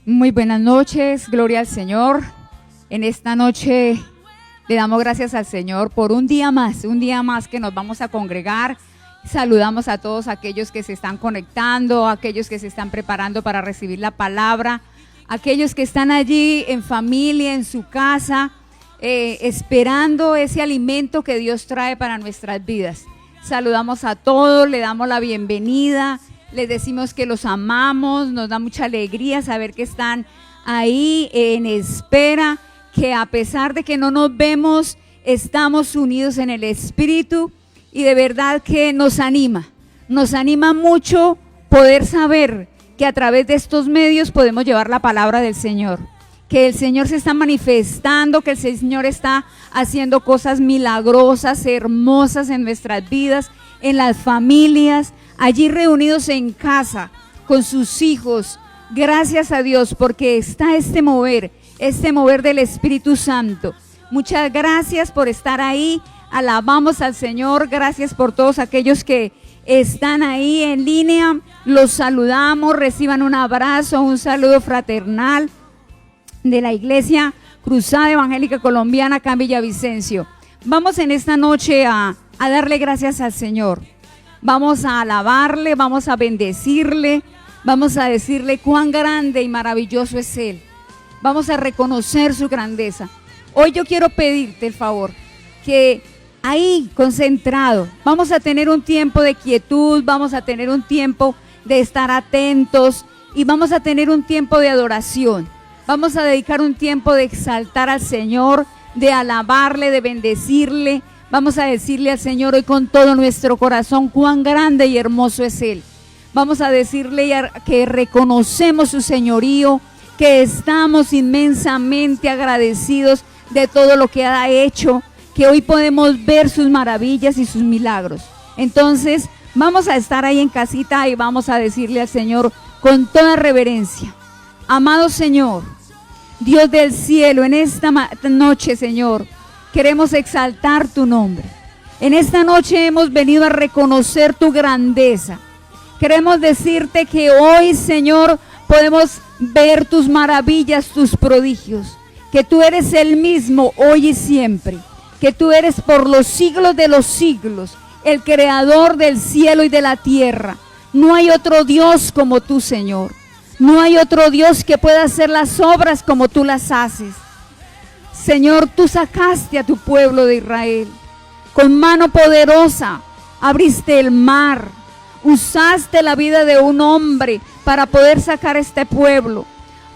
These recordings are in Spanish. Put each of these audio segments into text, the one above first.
Muy buenas noches, gloria al Señor. En esta noche le damos gracias al Señor por un día más que nos vamos a congregar. Saludamos a todos aquellos que se están conectando, aquellos que se están preparando para recibir la palabra, aquellos que están allí en familia, en su casa, esperando ese alimento que Dios trae para nuestras vidas. Saludamos a todos, le damos la bienvenida, les decimos que los amamos, nos da mucha alegría saber que están ahí en espera, que a pesar de que no nos vemos, estamos unidos en el Espíritu y de verdad que nos anima mucho poder saber que a través de estos medios podemos llevar la palabra del Señor, que el Señor se está manifestando, que el Señor está haciendo cosas milagrosas, hermosas en nuestras vidas, en las familias, allí reunidos en casa con sus hijos. Gracias a Dios porque está este mover del Espíritu Santo. Muchas gracias por estar ahí, alabamos al Señor, gracias por todos aquellos que están ahí en línea, los saludamos, reciban un abrazo, un saludo fraternal de la Iglesia Cruzada Evangélica Colombiana acá en Villavicencio. Vamos en esta noche a darle gracias al Señor. Vamos a alabarle, vamos a bendecirle, vamos a decirle cuán grande y maravilloso es Él. Vamos a reconocer su grandeza. Hoy yo quiero pedirte el favor que ahí concentrado, vamos a tener un tiempo de quietud, vamos a tener un tiempo de estar atentos y vamos a tener un tiempo de adoración. Vamos a dedicar un tiempo de exaltar al Señor, de alabarle, de bendecirle. Vamos a decirle al Señor hoy con todo nuestro corazón cuán grande y hermoso es Él. Vamos a decirle que reconocemos su señorío, que estamos inmensamente agradecidos de todo lo que ha hecho, que hoy podemos ver sus maravillas y sus milagros. Entonces vamos a estar ahí en casita y vamos a decirle al Señor con toda reverencia: amado Señor, Dios del cielo, en esta noche, Señor, queremos exaltar tu nombre. En esta noche hemos venido a reconocer tu grandeza. Queremos decirte que hoy, Señor, podemos ver tus maravillas, tus prodigios, que tú eres el mismo hoy y siempre, que tú eres por los siglos de los siglos, el creador del cielo y de la tierra. No hay otro Dios como tú, Señor. No hay otro Dios que pueda hacer las obras como tú las haces. Señor, tú sacaste a tu pueblo de Israel. Con mano poderosa abriste el mar. Usaste la vida de un hombre para poder sacar a este pueblo.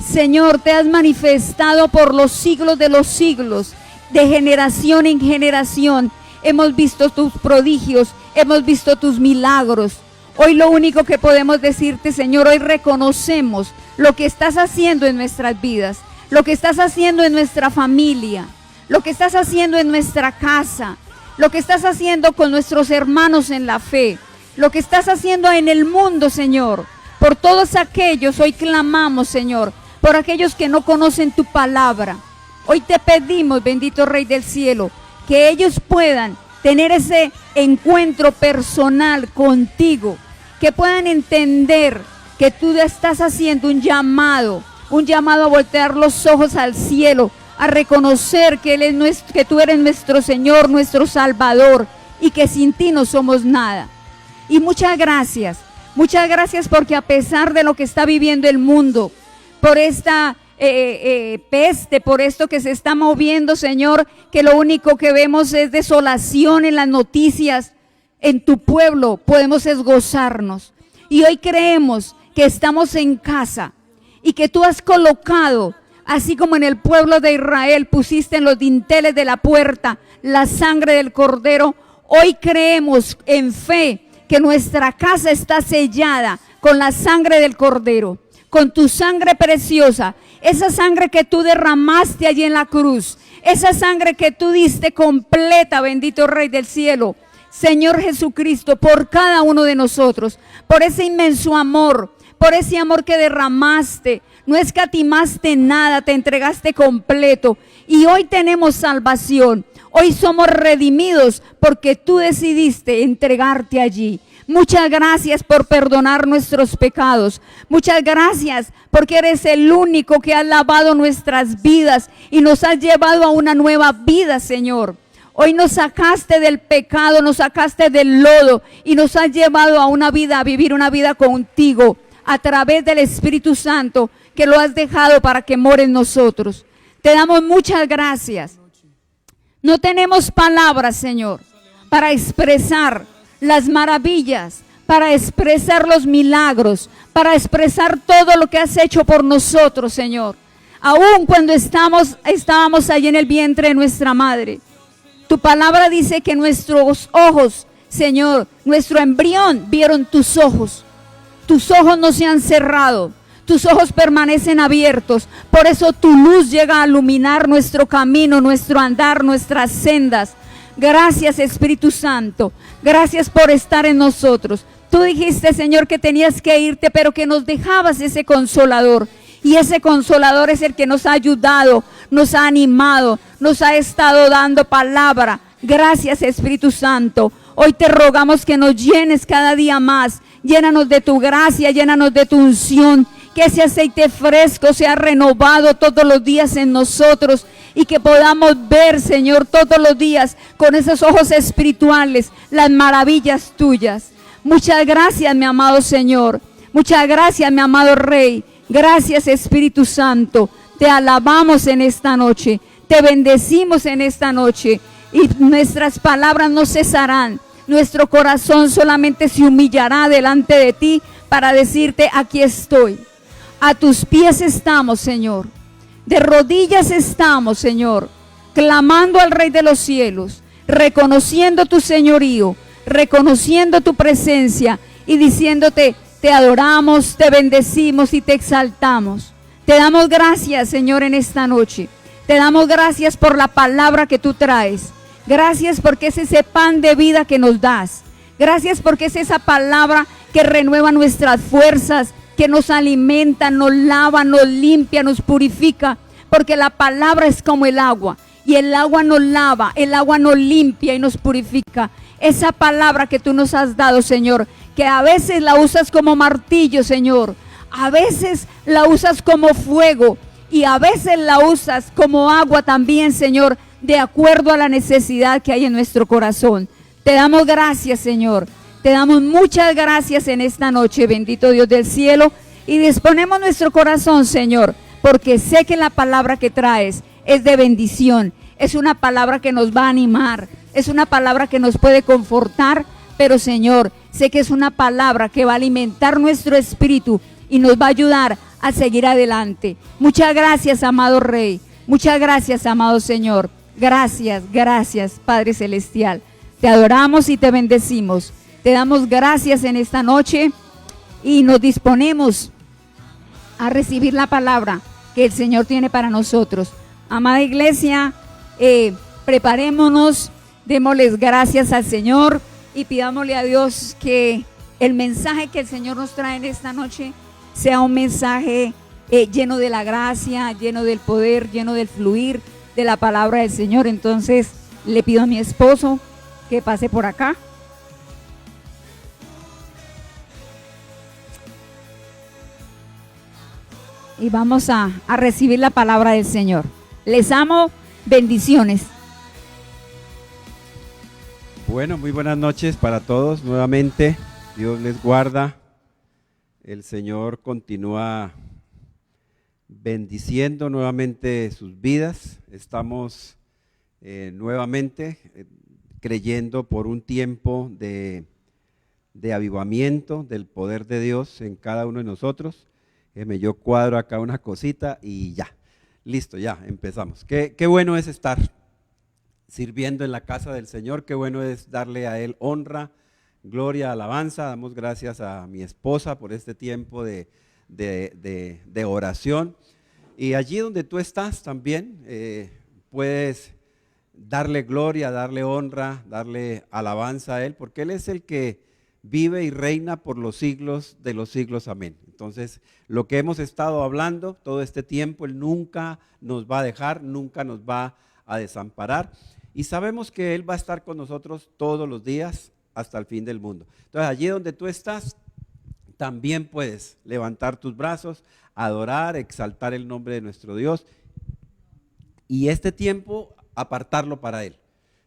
Señor, te has manifestado por los siglos de los siglos. De generación en generación hemos visto tus prodigios, hemos visto tus milagros. Hoy lo único que podemos decirte, Señor, hoy reconocemos lo que estás haciendo en nuestras vidas, lo que estás haciendo en nuestra familia, lo que estás haciendo en nuestra casa, lo que estás haciendo con nuestros hermanos en la fe, lo que estás haciendo en el mundo, Señor. Por todos aquellos hoy clamamos, Señor, por aquellos que no conocen tu palabra. Hoy te pedimos, bendito Rey del cielo, que ellos puedan tener ese encuentro personal contigo, que puedan entender que tú estás haciendo un llamado a voltear los ojos al cielo, a reconocer que que tú eres nuestro Señor, nuestro Salvador, y que sin ti no somos nada. Y muchas gracias porque a pesar de lo que está viviendo el mundo, por esta peste, por esto que se está moviendo, Señor, que lo único que vemos es desolación en las noticias, en tu pueblo podemos gozarnos. Y hoy creemos que estamos en casa y que tú has colocado, así como en el pueblo de Israel pusiste en los dinteles de la puerta la sangre del Cordero. Hoy creemos en fe que nuestra casa está sellada con la sangre del Cordero, con tu sangre preciosa, esa sangre que tú derramaste allí en la cruz, esa sangre que tú diste completa, bendito Rey del cielo, Señor Jesucristo, por cada uno de nosotros, por ese inmenso amor, por ese amor que derramaste, no escatimaste nada, te entregaste completo y hoy tenemos salvación. Hoy somos redimidos porque tú decidiste entregarte allí. Muchas gracias por perdonar nuestros pecados. Muchas gracias porque eres el único que ha lavado nuestras vidas y nos has llevado a una nueva vida, Señor. Hoy nos sacaste del pecado, nos sacaste del lodo y nos has llevado a una vida, a vivir una vida contigo a través del Espíritu Santo que lo has dejado para que more en nosotros. Te damos muchas gracias. No tenemos palabras, Señor, para expresar las maravillas, para expresar los milagros, para expresar todo lo que has hecho por nosotros, Señor. Aún cuando estábamos allí en el vientre de nuestra madre. Tu palabra dice que nuestros ojos, Señor, nuestro embrión vieron tus ojos. Tus ojos no se han cerrado. Tus ojos permanecen abiertos. Por eso tu luz llega a iluminar nuestro camino, nuestro andar, nuestras sendas. Gracias, Espíritu Santo. Gracias por estar en nosotros. Tú dijiste, Señor, que tenías que irte, pero que nos dejabas ese consolador. Y ese consolador es el que nos ha ayudado, nos ha animado, nos ha estado dando palabra. Gracias, Espíritu Santo. Hoy te rogamos que nos llenes cada día más. Llénanos de tu gracia, llénanos de tu unción. Que ese aceite fresco sea renovado todos los días en nosotros y que podamos ver, Señor, todos los días con esos ojos espirituales las maravillas tuyas. Muchas gracias, mi amado Señor. Muchas gracias, mi amado Rey. Gracias, Espíritu Santo. Te alabamos en esta noche. Te bendecimos en esta noche. Y nuestras palabras no cesarán. Nuestro corazón solamente se humillará delante de ti para decirte, aquí estoy. A tus pies estamos, Señor. De rodillas estamos, Señor, clamando al Rey de los cielos, reconociendo tu señorío, reconociendo tu presencia y diciéndote, te adoramos, te bendecimos y te exaltamos. Te damos gracias, Señor, en esta noche. Te damos gracias por la palabra que tú traes. Gracias porque es ese pan de vida que nos das. Gracias porque es esa palabra que renueva nuestras fuerzas, que nos alimenta, nos lava, nos limpia, nos purifica, porque la palabra es como el agua, y el agua nos lava, el agua nos limpia y nos purifica. Esa palabra que tú nos has dado, Señor, que a veces la usas como martillo, Señor, a veces la usas como fuego, y a veces la usas como agua también, Señor, de acuerdo a la necesidad que hay en nuestro corazón. Te damos gracias, Señor. Te damos muchas gracias en esta noche, bendito Dios del cielo, y disponemos nuestro corazón, Señor, porque sé que la palabra que traes es de bendición, es una palabra que nos va a animar, es una palabra que nos puede confortar, pero, Señor, sé que es una palabra que va a alimentar nuestro espíritu y nos va a ayudar a seguir adelante. Muchas gracias, amado Rey, muchas gracias, amado Señor, gracias, gracias, Padre Celestial. Te adoramos y te bendecimos. Te damos gracias en esta noche y nos disponemos a recibir la palabra que el Señor tiene para nosotros. Amada iglesia, preparémonos, démosles gracias al Señor y pidámosle a Dios que el mensaje que el Señor nos trae en esta noche sea un mensaje lleno de la gracia, lleno del poder, lleno del fluir de la palabra del Señor. Entonces le pido a mi esposo que pase por acá. Y vamos a recibir la palabra del Señor. Les amo, bendiciones. Bueno, muy buenas noches para todos. Nuevamente, Dios les guarda. El Señor continúa bendiciendo nuevamente sus vidas. Estamos nuevamente creyendo por un tiempo de avivamiento del poder de Dios en cada uno de nosotros. Yo cuadro acá una cosita y ya, listo, ya empezamos. Qué bueno es estar sirviendo en la casa del Señor, qué bueno es darle a Él honra, gloria, alabanza. Damos gracias a mi esposa por este tiempo de oración. Y allí donde tú estás también puedes darle gloria, darle honra, darle alabanza a Él, porque Él es el que vive y reina por los siglos de los siglos. Amén. Entonces, lo que hemos estado hablando todo este tiempo, Él nunca nos va a dejar, nunca nos va a desamparar. Y sabemos que Él va a estar con nosotros todos los días hasta el fin del mundo. Entonces, allí donde tú estás, también puedes levantar tus brazos, adorar, exaltar el nombre de nuestro Dios y este tiempo apartarlo para Él.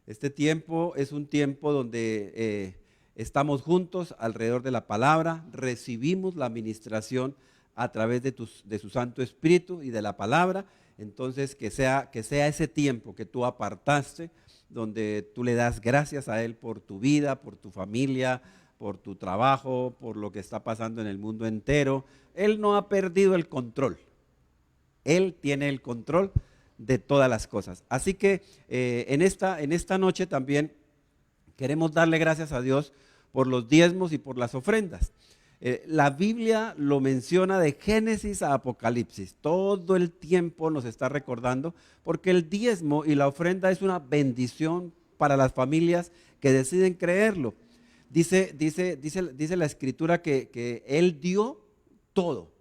Este tiempo es un tiempo donde estamos juntos alrededor de la palabra, recibimos la administración a través de su Santo Espíritu y de la palabra. Entonces que sea ese tiempo que tú apartaste, donde tú le das gracias a Él por tu vida, por tu familia, por tu trabajo, por lo que está pasando en el mundo entero. Él no ha perdido el control, Él tiene el control de todas las cosas. Así que en esta noche también queremos darle gracias a Dios por los diezmos y por las ofrendas. La Biblia lo menciona de Génesis a Apocalipsis, todo el tiempo nos está recordando, porque el diezmo y la ofrenda es una bendición para las familias que deciden creerlo. Dice la Escritura que Él dio todo,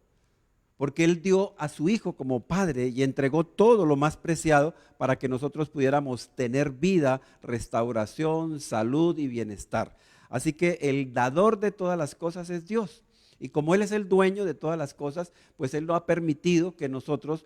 porque Él dio a su Hijo como Padre y entregó todo lo más preciado para que nosotros pudiéramos tener vida, restauración, salud y bienestar. Así que el dador de todas las cosas es Dios. Y como Él es el dueño de todas las cosas, pues Él no ha permitido que nosotros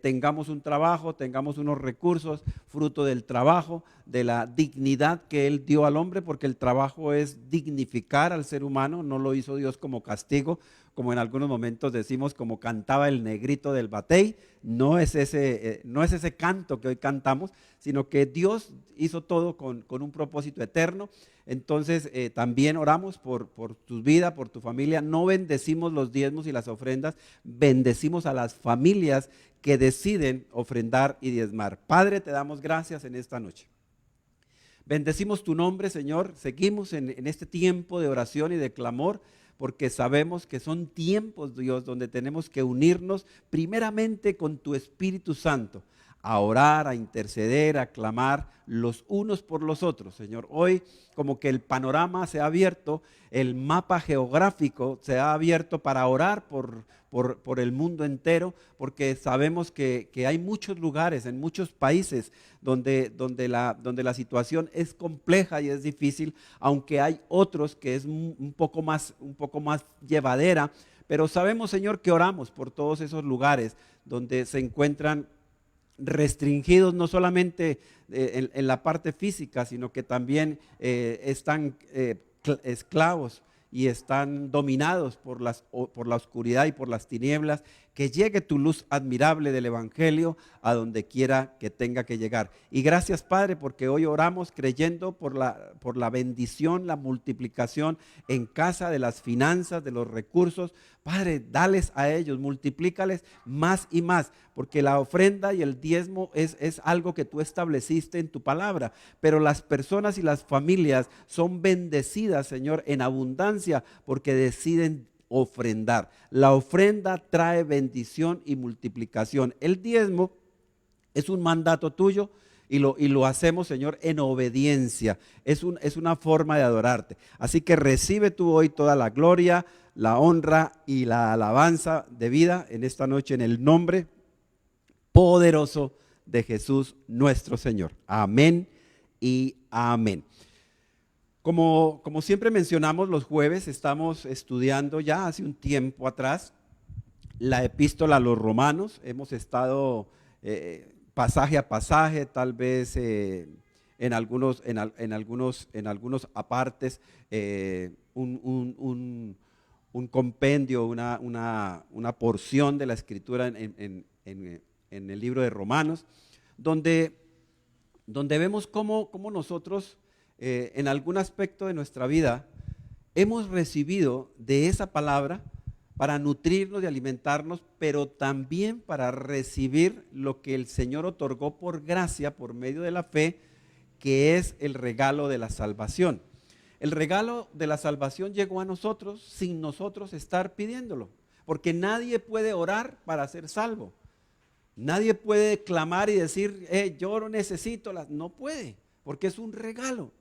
tengamos un trabajo, tengamos unos recursos, fruto del trabajo, de la dignidad que Él dio al hombre, porque el trabajo es dignificar al ser humano, no lo hizo Dios como castigo, como en algunos momentos decimos, como cantaba el negrito del batey. No es ese canto que hoy cantamos, sino que Dios hizo todo con un propósito eterno. Entonces también oramos por tu vida, por tu familia. No bendecimos los diezmos y las ofrendas, bendecimos a las familias que deciden ofrendar y diezmar. Padre, te damos gracias en esta noche. Bendecimos tu nombre, Señor. Seguimos en este tiempo de oración y de clamor, porque sabemos que son tiempos, Dios, donde tenemos que unirnos primeramente con tu Espíritu Santo, a orar, a interceder, a clamar los unos por los otros, Señor. Hoy como que el panorama se ha abierto, el mapa geográfico se ha abierto para orar por el mundo entero, porque sabemos que hay muchos lugares, en muchos países, donde la situación es compleja y es difícil, aunque hay otros que es un poco más llevadera. Pero sabemos, Señor, que oramos por todos esos lugares donde se encuentran restringidos no solamente en la parte física, sino que también están esclavos y están dominados por la oscuridad y por las tinieblas. Que llegue tu luz admirable del Evangelio a donde quiera que tenga que llegar. Y gracias, Padre, porque hoy oramos creyendo por la bendición, la multiplicación en casa de las finanzas, de los recursos. Padre, dales a ellos, multiplícales más y más, porque la ofrenda y el diezmo es algo que tú estableciste en tu palabra, pero las personas y las familias son bendecidas, Señor, en abundancia, porque deciden ofrendar. La ofrenda trae bendición y multiplicación. El diezmo es un mandato tuyo y lo hacemos, Señor, en obediencia. Es una forma de adorarte. Así que recibe tú hoy toda la gloria, la honra y la alabanza de vida en esta noche, en el nombre poderoso de Jesús nuestro Señor. Amén y amén. Como siempre mencionamos, los jueves estamos estudiando ya hace un tiempo atrás la epístola a los Romanos. Hemos estado pasaje a pasaje, tal vez en algunos apartes, un compendio, una porción de la Escritura en el libro de Romanos, donde vemos cómo nosotros en algún aspecto de nuestra vida hemos recibido de esa palabra para nutrirnos y alimentarnos, pero también para recibir lo que el Señor otorgó por gracia, por medio de la fe, que es el regalo de la salvación. El regalo de la salvación llegó a nosotros sin nosotros estar pidiéndolo, porque nadie puede orar para ser salvo. Nadie puede clamar y decir, yo lo necesito. No puede, porque es un regalo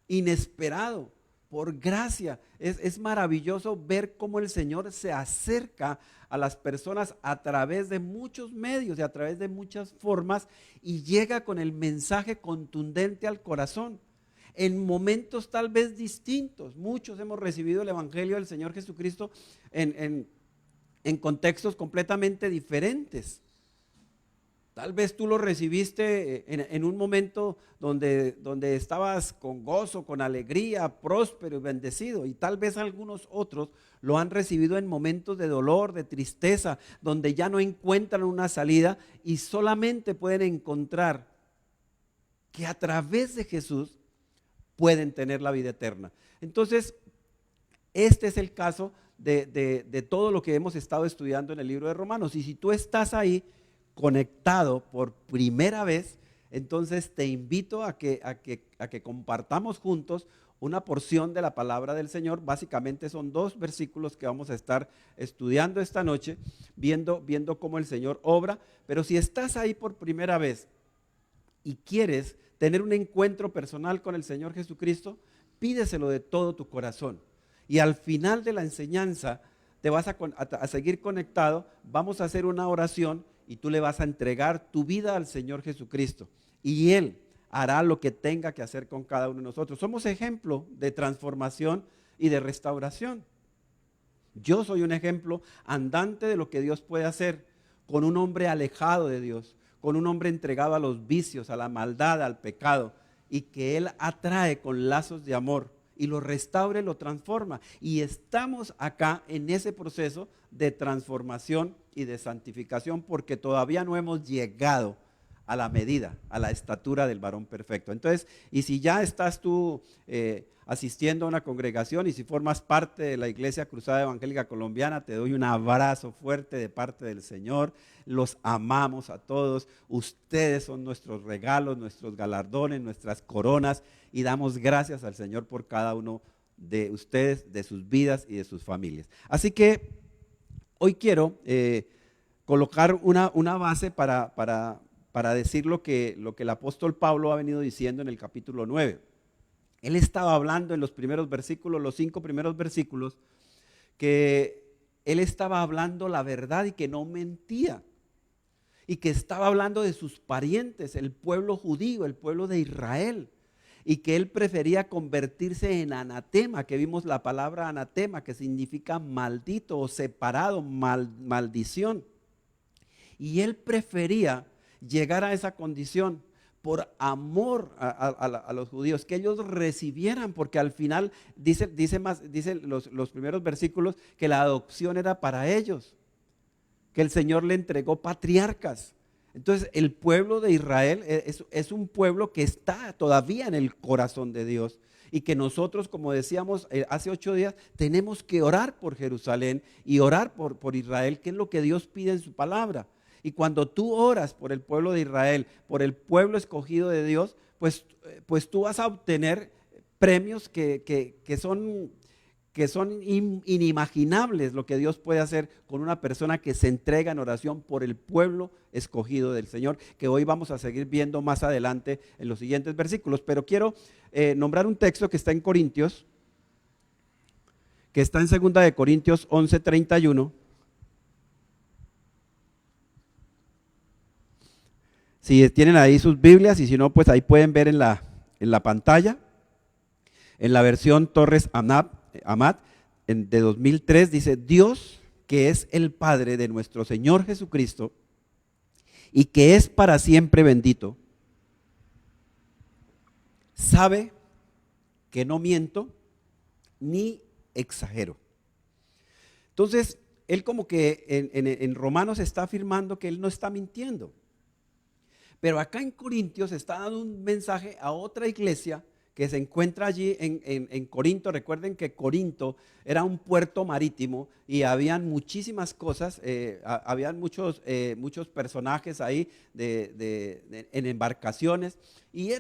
inesperado, por gracia. Es maravilloso ver cómo el Señor se acerca a las personas a través de muchos medios y a través de muchas formas y llega con el mensaje contundente al corazón. en momentos tal vez distintos. Muchos hemos recibido el Evangelio del Señor Jesucristo en contextos completamente diferentes. Tal vez tú lo recibiste en un momento donde estabas con gozo, con alegría, próspero y bendecido. Y tal vez algunos otros lo han recibido en momentos de dolor, de tristeza, donde ya no encuentran una salida y solamente pueden encontrar que a través de Jesús pueden tener la vida eterna. Entonces, este es el caso de todo lo que hemos estado estudiando en el libro de Romanos. Y si tú estás ahí conectado por primera vez, entonces te invito a que compartamos juntos una porción de la palabra del Señor. Básicamente son 2 versículos que vamos a estar estudiando esta noche, viendo cómo el Señor obra. Pero si estás ahí por primera vez y quieres tener un encuentro personal con el Señor Jesucristo, pídeselo de todo tu corazón. Y al final de la enseñanza te vas a seguir conectado, vamos a hacer una oración y tú le vas a entregar tu vida al Señor Jesucristo. Y Él hará lo que tenga que hacer con cada uno de nosotros. Somos ejemplo de transformación y de restauración. Yo soy un ejemplo andante de lo que Dios puede hacer con un hombre alejado de Dios, con un hombre entregado a los vicios, a la maldad, al pecado, y que Él atrae con lazos de amor y lo restaura y lo transforma. Y estamos acá en ese proceso de transformación y de santificación porque todavía no hemos llegado a la medida, a la estatura del varón perfecto. Entonces, y si ya estás tú asistiendo a una congregación y si formas parte de la Iglesia Cruzada Evangélica Colombiana, te doy un abrazo fuerte de parte del Señor. Los amamos a todos. Ustedes son nuestros regalos, nuestros galardones, nuestras coronas, y damos gracias al Señor por cada uno de ustedes, de sus vidas y de sus familias. Así que hoy quiero colocar una base para decir lo que el apóstol Pablo ha venido diciendo en el capítulo 9. Él estaba hablando en los primeros versículos, los 5 primeros versículos, que él estaba hablando la verdad y que no mentía. Y que estaba hablando de sus parientes, el pueblo judío, el pueblo de Israel. Y que él prefería convertirse en anatema, que vimos la palabra anatema, que significa maldito o separado, maldición. Y él prefería llegar a esa condición por amor a los judíos, que ellos recibieran, porque al final dice los primeros versículos que la adopción era para ellos, que el Señor le entregó patriarcas. Entonces el pueblo de Israel es un pueblo que está todavía en el corazón de Dios y que nosotros, como decíamos hace 8 días, tenemos que orar por Jerusalén y orar por Israel, que es lo que Dios pide en su palabra. Y cuando tú oras por el pueblo de Israel, por el pueblo escogido de Dios, pues tú vas a obtener premios que son inimaginables, lo que Dios puede hacer con una persona que se entrega en oración por el pueblo escogido del Señor, que hoy vamos a seguir viendo más adelante en los siguientes versículos. Pero quiero nombrar un texto que está en Corintios, que está en 2 de Corintios 11:31. Si tienen ahí sus Biblias y si no, pues ahí pueden ver en la pantalla, en la versión Torres Amat de 2003, dice: Dios, que es el Padre de nuestro Señor Jesucristo y que es para siempre bendito, sabe que no miento ni exagero. Entonces, él como que en Romanos está afirmando que él no está mintiendo. Pero acá en Corintios está dando un mensaje a otra iglesia que se encuentra allí en Corinto. Recuerden que Corinto era un puerto marítimo y habían muchísimas cosas, habían muchos personajes ahí en embarcaciones, y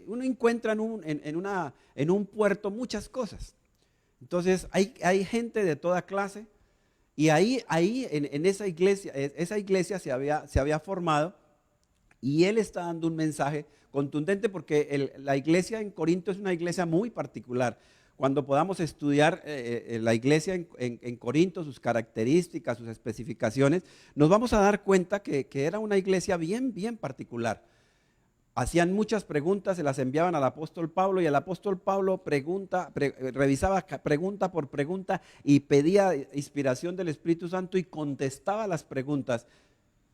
uno encuentra en un puerto muchas cosas. Entonces hay gente de toda clase, y ahí en esa iglesia se había formado. Y él está dando un mensaje contundente porque la iglesia en Corinto es una iglesia muy particular. Cuando podamos estudiar la iglesia en Corinto, sus características, sus especificaciones, nos vamos a dar cuenta que era una iglesia bien, bien particular. hacían muchas preguntas, se las enviaban al apóstol Pablo y el apóstol Pablo revisaba pregunta por pregunta y pedía inspiración del Espíritu Santo y contestaba las preguntas.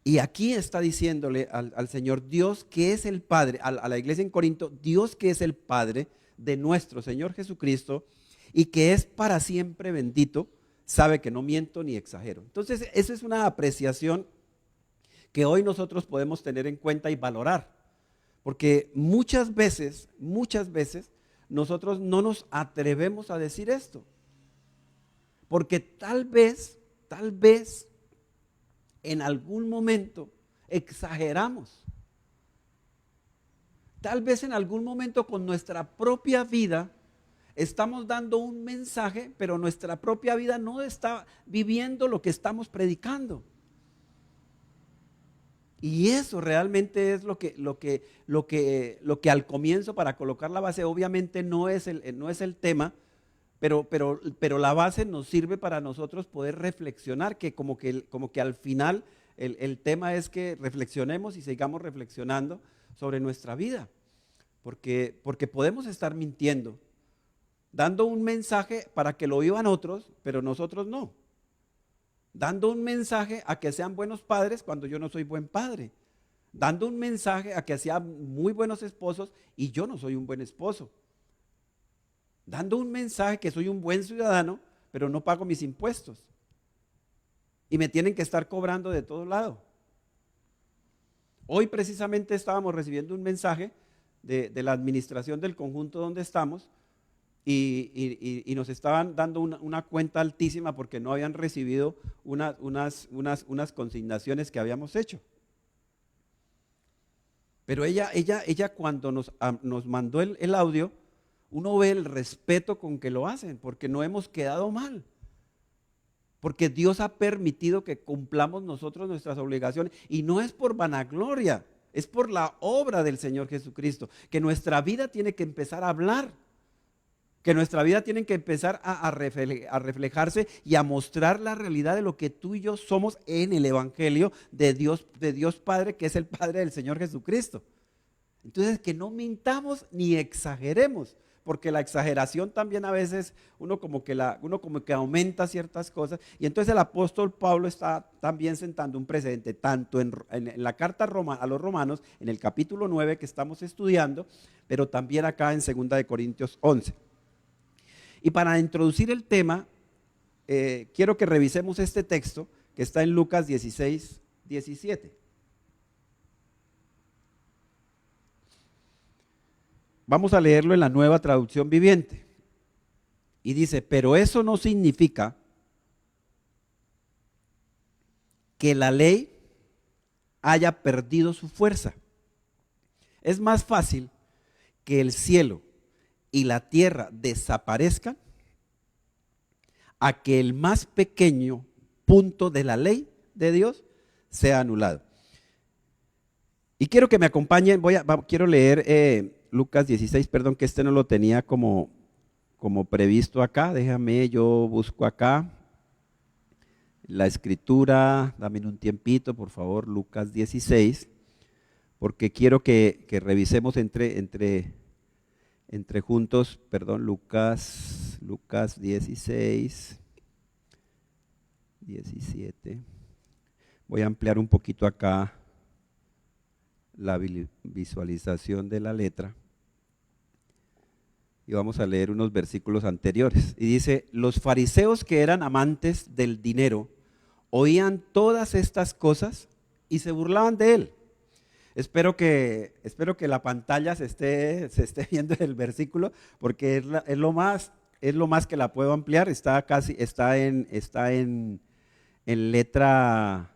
Y aquí está diciéndole al Señor, Dios que es el Padre, a la iglesia en Corinto, Dios que es el Padre de nuestro Señor Jesucristo y que es para siempre bendito, sabe que no miento ni exagero. Entonces, esa es una apreciación que hoy nosotros podemos tener en cuenta y valorar. Porque muchas veces nosotros no nos atrevemos a decir esto. Porque tal vez en algún momento exageramos. Tal vez en algún momento con nuestra propia vida estamos dando un mensaje, pero nuestra propia vida no está viviendo lo que estamos predicando. Y eso realmente es lo que al comienzo, para colocar la base, obviamente no es el tema, pero la base nos sirve para nosotros poder reflexionar, que como que al final el tema es que reflexionemos y sigamos reflexionando sobre nuestra vida, porque podemos estar mintiendo, dando un mensaje para que lo oigan otros, pero nosotros no. Dando un mensaje a que sean buenos padres cuando yo no soy buen padre. Dando un mensaje a que sean muy buenos esposos y yo no soy un buen esposo. Dando un mensaje que soy un buen ciudadano, pero no pago mis impuestos. Y me tienen que estar cobrando de todo lado. Hoy precisamente estábamos recibiendo un mensaje de la administración del conjunto donde estamos, y nos estaban dando una cuenta altísima porque no habían recibido unas consignaciones que habíamos hecho. Pero ella cuando nos mandó el audio, uno ve el respeto con que lo hacen, porque no hemos quedado mal. Porque Dios ha permitido que cumplamos nosotros nuestras obligaciones, y no es por vanagloria, es por la obra del Señor Jesucristo, que nuestra vida tiene que empezar a hablar. Que nuestra vida tiene que empezar a reflejarse y a mostrar la realidad de lo que tú y yo somos en el Evangelio de Dios Padre, que es el Padre del Señor Jesucristo. Entonces, que no mintamos ni exageremos, porque la exageración también a veces uno como que aumenta ciertas cosas. Y entonces el apóstol Pablo está también sentando un precedente, tanto en la carta a los Romanos, en el capítulo 9 que estamos estudiando, pero también acá en 2 de Corintios 11. Y para introducir el tema, quiero que revisemos este texto que está en Lucas 16, 17. Vamos a leerlo en la Nueva Traducción Viviente. Y dice, pero eso no significa que la ley haya perdido su fuerza. Es más fácil que el cielo y la tierra desaparezcan a que el más pequeño punto de la ley de Dios sea anulado. Y quiero que me acompañen, quiero leer Lucas 16, perdón, que no lo tenía como previsto acá. Déjame, yo busco acá la escritura, dame un tiempito, por favor, Lucas 16, porque quiero que revisemos entre juntos, perdón, Lucas 16, 17. Voy a ampliar un poquito acá la visualización de la letra y vamos a leer unos versículos anteriores. Y dice, los fariseos, que eran amantes del dinero, oían todas estas cosas y se burlaban de él. Espero que la pantalla se esté viendo el versículo, porque es lo más que la puedo ampliar. Está en letra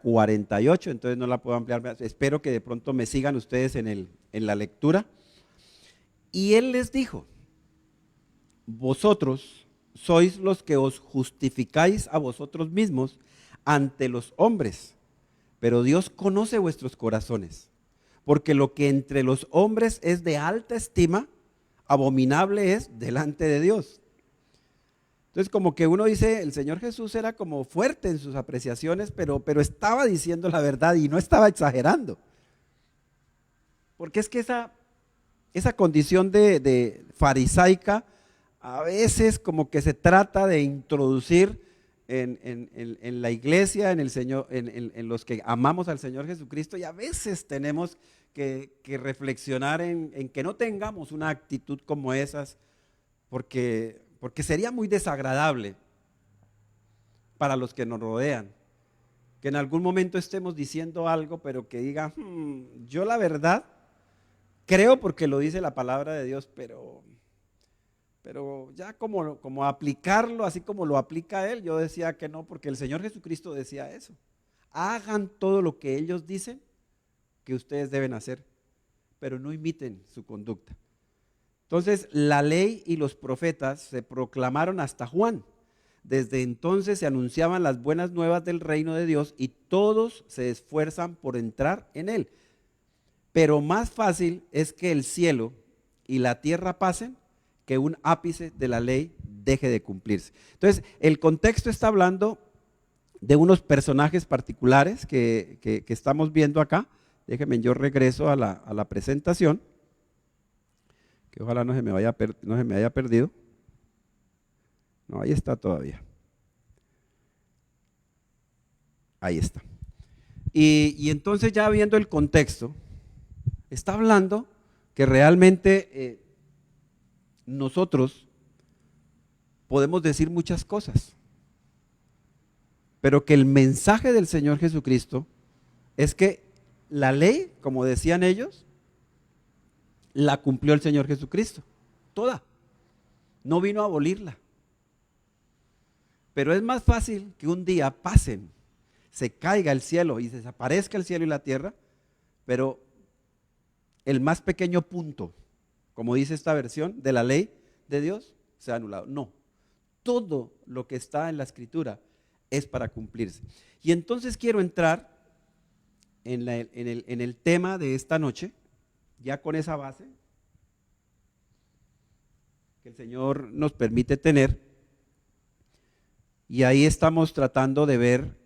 48, entonces no la puedo ampliar. Espero que de pronto me sigan ustedes en la lectura. Y él les dijo, vosotros sois los que os justificáis a vosotros mismos ante los hombres, pero Dios conoce vuestros corazones, porque lo que entre los hombres es de alta estima, abominable es delante de Dios. Entonces, como que uno dice, el Señor Jesús era como fuerte en sus apreciaciones, pero estaba diciendo la verdad y no estaba exagerando. porque es que esa condición de farisaica a veces como que se trata de introducir en la iglesia, en el Señor, en los que amamos al Señor Jesucristo, y a veces tenemos que reflexionar en que no tengamos una actitud como esas, porque sería muy desagradable para los que nos rodean, que en algún momento estemos diciendo algo, pero que diga, yo la verdad creo porque lo dice la palabra de Dios, pero ya como aplicarlo así como lo aplica Él, yo decía que no, porque el Señor Jesucristo decía eso. Hagan todo lo que ellos dicen que ustedes deben hacer, pero no imiten su conducta. Entonces, la ley y los profetas se proclamaron hasta Juan. Desde entonces se anunciaban las buenas nuevas del reino de Dios y todos se esfuerzan por entrar en él. Pero más fácil es que el cielo y la tierra pasen que un ápice de la ley deje de cumplirse. Entonces, el contexto está hablando de unos personajes particulares que estamos viendo acá. Déjenme, yo regreso a la presentación, que ojalá no se me haya perdido. No, ahí está todavía. Ahí está. Y entonces, ya viendo el contexto, está hablando que realmente nosotros podemos decir muchas cosas, pero que el mensaje del Señor Jesucristo es que la ley, como decían ellos, la cumplió el Señor Jesucristo, toda. No vino a abolirla. Pero es más fácil que un día pasen, se caiga el cielo y desaparezca el cielo y la tierra, pero el más pequeño punto, como dice esta versión, de la ley de Dios, se ha anulado. No, todo lo que está en la Escritura es para cumplirse. Y entonces quiero entrar en el tema de esta noche, ya con esa base que el Señor nos permite tener. Y ahí estamos tratando de ver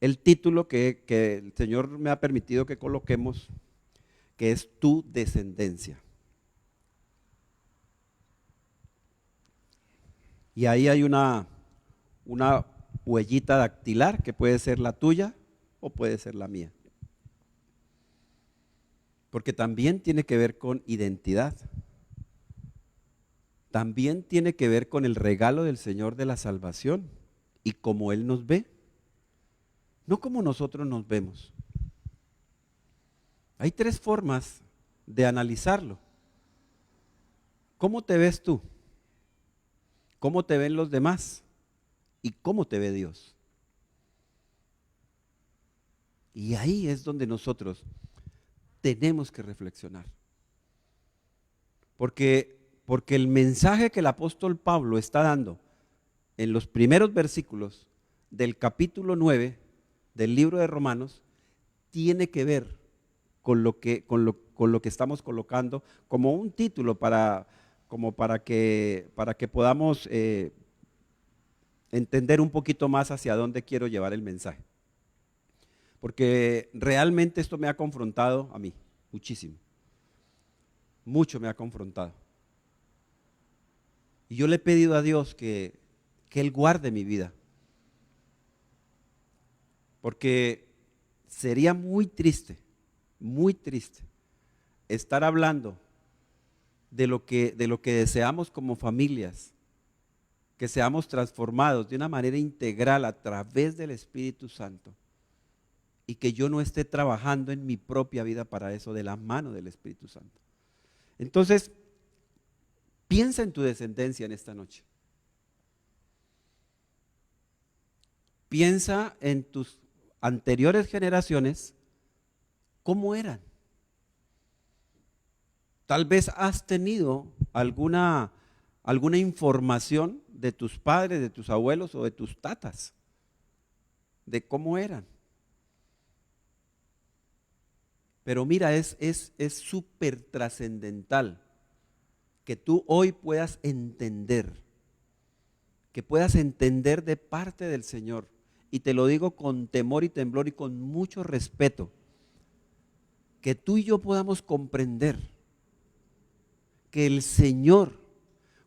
el título que el Señor me ha permitido que coloquemos, que es tu descendencia. Y ahí hay una huellita dactilar que puede ser la tuya o puede ser la mía. Porque también tiene que ver con identidad. También tiene que ver con el regalo del Señor de la salvación y cómo Él nos ve, no como nosotros nos vemos. Hay tres formas de analizarlo. ¿Cómo te ves tú? ¿Cómo te ven los demás? ¿Y cómo te ve Dios? Y ahí es donde nosotros tenemos que reflexionar. Porque el mensaje que el apóstol Pablo está dando en los primeros versículos del capítulo 9 del libro de Romanos tiene que ver con lo que estamos colocando como un título para que podamos entender un poquito más hacia dónde quiero llevar el mensaje. Porque realmente esto me ha confrontado a mí muchísimo. Mucho me ha confrontado. Y yo le he pedido a Dios que Él guarde mi vida. Porque sería muy triste estar hablando de lo que deseamos como familias, que seamos transformados de una manera integral a través del Espíritu Santo y que yo no esté trabajando en mi propia vida para eso de la mano del Espíritu Santo. Entonces, piensa en tu descendencia en esta noche. Piensa en tus anteriores generaciones, ¿cómo eran? Tal vez has tenido alguna información de tus padres, de tus abuelos o de tus tatas, de cómo eran. Pero mira, es súper trascendental que tú hoy puedas entender, de parte del Señor, y te lo digo con temor y temblor y con mucho respeto, que tú y yo podamos comprender que el Señor,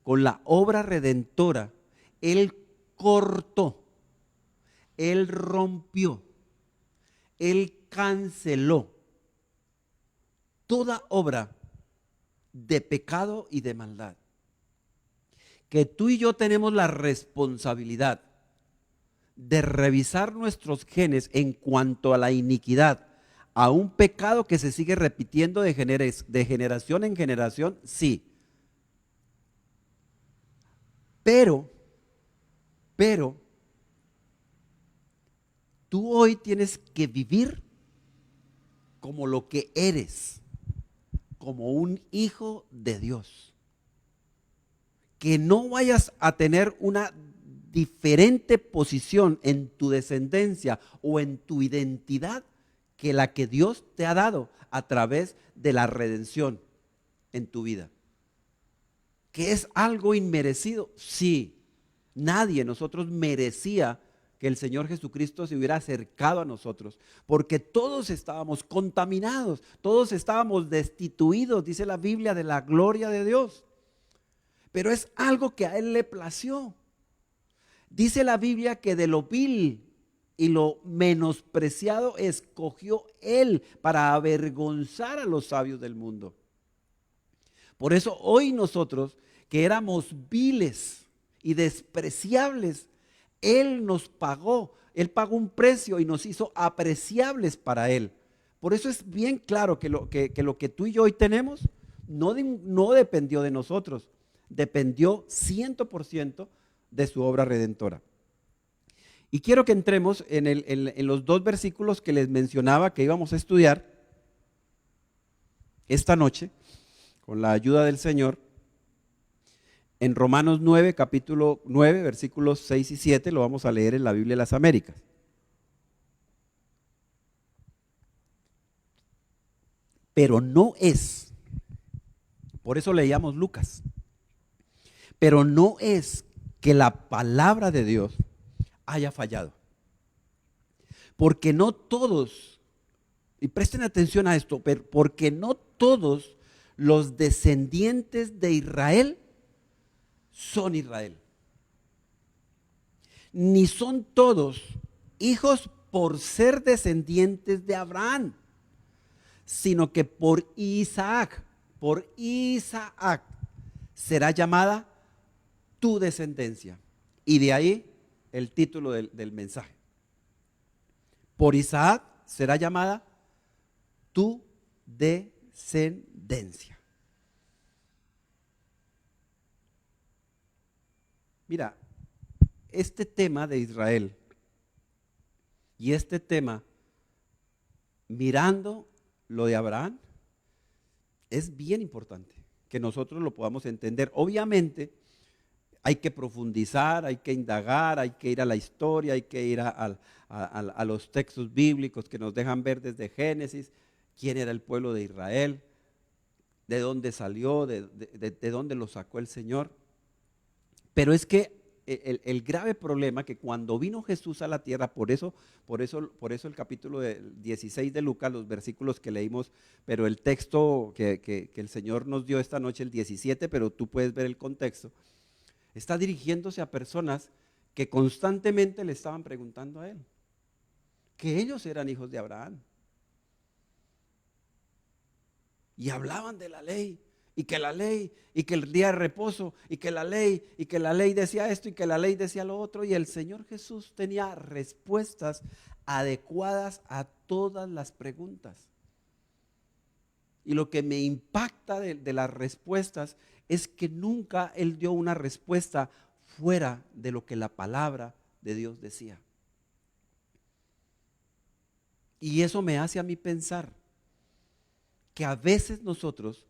con la obra redentora, Él cortó, Él rompió, Él canceló toda obra de pecado y de maldad. Que tú y yo tenemos la responsabilidad de revisar nuestros genes en cuanto a la iniquidad, a un pecado que se sigue repitiendo de generación en generación, sí. Pero, tú hoy tienes que vivir como lo que eres, como un hijo de Dios. Que no vayas a tener una diferente posición en tu descendencia o en tu identidad que la que Dios te ha dado a través de la redención en tu vida. ¿Que es algo inmerecido? Sí, nadie, nosotros merecía que el Señor Jesucristo se hubiera acercado a nosotros, porque todos estábamos contaminados, todos estábamos destituidos, dice la Biblia, de la gloria de Dios. Pero es algo que a Él le plació. Dice la Biblia que de lo vil y lo menospreciado escogió Él para avergonzar a los sabios del mundo. Por eso hoy nosotros, que éramos viles y despreciables, Él nos pagó, Él pagó un precio y nos hizo apreciables para Él. Por eso es bien claro que lo que tú y yo hoy tenemos no dependió de nosotros, dependió 100% de su obra redentora. Y quiero que entremos en los dos versículos que les mencionaba que íbamos a estudiar esta noche, con la ayuda del Señor. En Romanos 9, capítulo 9, versículos 6 y 7, lo vamos a leer en la Biblia de las Américas. Pero no es, por eso leíamos Lucas, pero no es que la palabra de Dios haya fallado. Porque no todos, y presten atención a esto, porque no todos los descendientes de Israel son Israel. Ni son todos hijos por ser descendientes de Abraham, sino que por Isaac será llamada tu descendencia. Y de ahí el título del mensaje. Por Isaac será llamada tu descendencia. Mira, este tema de Israel y este tema, mirando lo de Abraham, es bien importante que nosotros lo podamos entender. Obviamente, hay que profundizar, hay que indagar, hay que ir a la historia, hay que ir a los textos bíblicos que nos dejan ver desde Génesis quién era el pueblo de Israel, de dónde salió, de dónde lo sacó el Señor. Pero es que el grave problema que cuando vino Jesús a la tierra, por eso el capítulo 16 de Lucas, los versículos que leímos, pero el texto que el Señor nos dio esta noche, el 17, pero tú puedes ver el contexto, está dirigiéndose a personas que constantemente le estaban preguntando a Él, que ellos eran hijos de Abraham. Y hablaban de la ley, y que la ley, y que el día de reposo, y que la ley decía esto, y que la ley decía lo otro, y el Señor Jesús tenía respuestas adecuadas a todas las preguntas. Y lo que me impacta de las respuestas es que nunca Él dio una respuesta fuera de lo que la palabra de Dios decía. Y eso me hace a mí pensar que a veces nosotros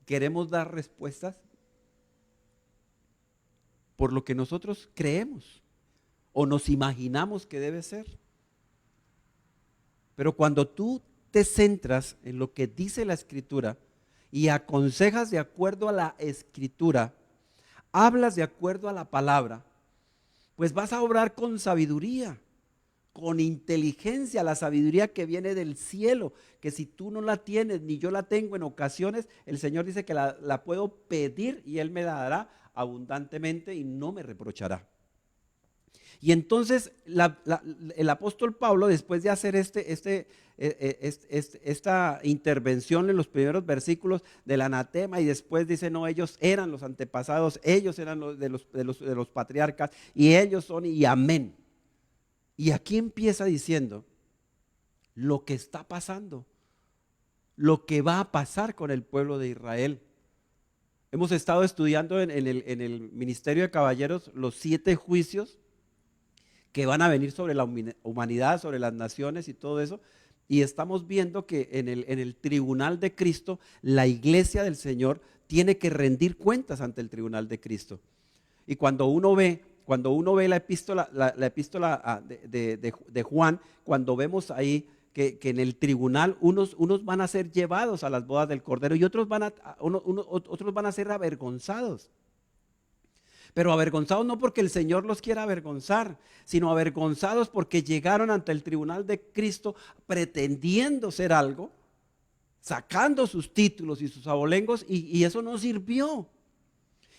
queremos dar respuestas por lo que nosotros creemos o nos imaginamos que debe ser. Pero cuando tú te centras en lo que dice la Escritura y aconsejas de acuerdo a la Escritura, hablas de acuerdo a la palabra, pues vas a obrar con sabiduría, con inteligencia, la sabiduría que viene del cielo, que si tú no la tienes, ni yo la tengo en ocasiones, el Señor dice que la puedo pedir y Él me la dará abundantemente y no me reprochará. Y entonces el apóstol Pablo, después de hacer esta intervención en los primeros versículos del anatema, y después dice, no, ellos eran los antepasados, ellos eran los patriarcas, y ellos son, y amén. Y aquí empieza diciendo lo que está pasando, lo que va a pasar con el pueblo de Israel. Hemos estado estudiando en el Ministerio de Caballeros los 7 juicios que van a venir sobre la humanidad, sobre las naciones y todo eso. Y estamos viendo que en el tribunal de Cristo, la iglesia del Señor tiene que rendir cuentas ante el tribunal de Cristo. Y cuando uno ve la epístola de Juan, cuando vemos ahí que en el tribunal unos van a ser llevados a las bodas del Cordero y otros van a ser avergonzados. Pero avergonzados no porque el Señor los quiera avergonzar, sino avergonzados porque llegaron ante el tribunal de Cristo pretendiendo ser algo, sacando sus títulos y sus abolengos, y eso no sirvió.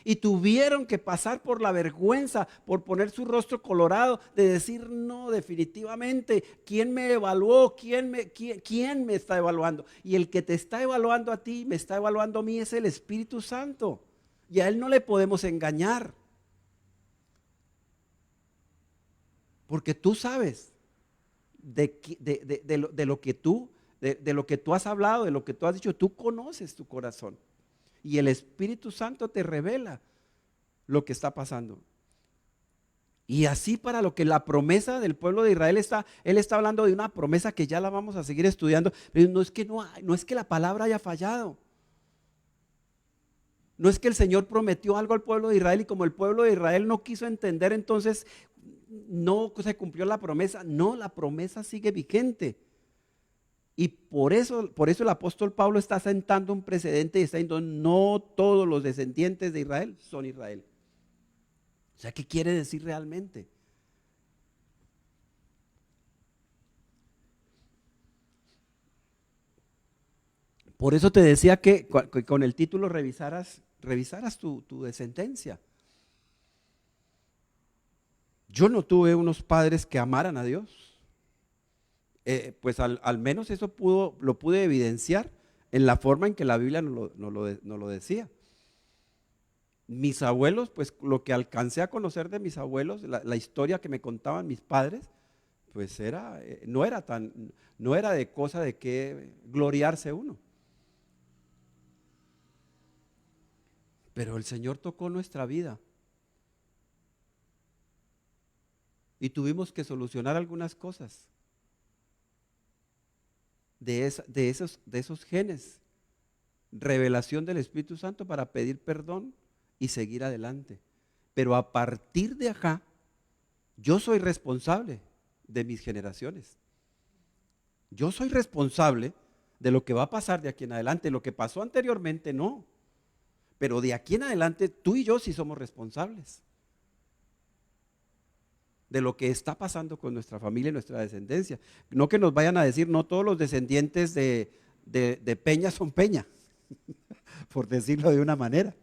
Y tuvieron que pasar por la vergüenza, por poner su rostro colorado, de decir, no, definitivamente, ¿quién me evaluó? ¿Quién me está evaluando? Y el que te está evaluando a ti, me está evaluando a mí, es el Espíritu Santo. Y a Él no le podemos engañar. Porque tú sabes de lo que tú has hablado, de lo que tú has dicho, tú conoces tu corazón. Y el Espíritu Santo te revela lo que está pasando. Y así para lo que la promesa del pueblo de Israel Él está hablando de una promesa que ya la vamos a seguir estudiando, pero no es que la palabra haya fallado. No es que el Señor prometió algo al pueblo de Israel y como el pueblo de Israel no quiso entender, entonces no se cumplió la promesa. No, la promesa sigue vigente. Y por eso el apóstol Pablo está sentando un precedente y está diciendo, no todos los descendientes de Israel son Israel. O sea, ¿qué quiere decir realmente? Por eso te decía que con el título revisaras tu descendencia. Yo no tuve unos padres que amaran a Dios. Pues al menos eso lo pude evidenciar en la forma en que la Biblia nos lo decía. Mis abuelos, pues lo que alcancé a conocer de mis abuelos, la historia que me contaban mis padres, pues no era de cosa de que gloriarse uno. Pero el Señor tocó nuestra vida y tuvimos que solucionar algunas cosas de esos genes, revelación del Espíritu Santo para pedir perdón y seguir adelante. Pero a partir de acá, yo soy responsable de mis generaciones. Yo soy responsable de lo que va a pasar de aquí en adelante. Lo que pasó anteriormente no, pero de aquí en adelante tú y yo sí somos responsables de lo que está pasando con nuestra familia y nuestra descendencia. No que nos vayan a decir, no todos los descendientes de Peña son Peña, por decirlo de una manera.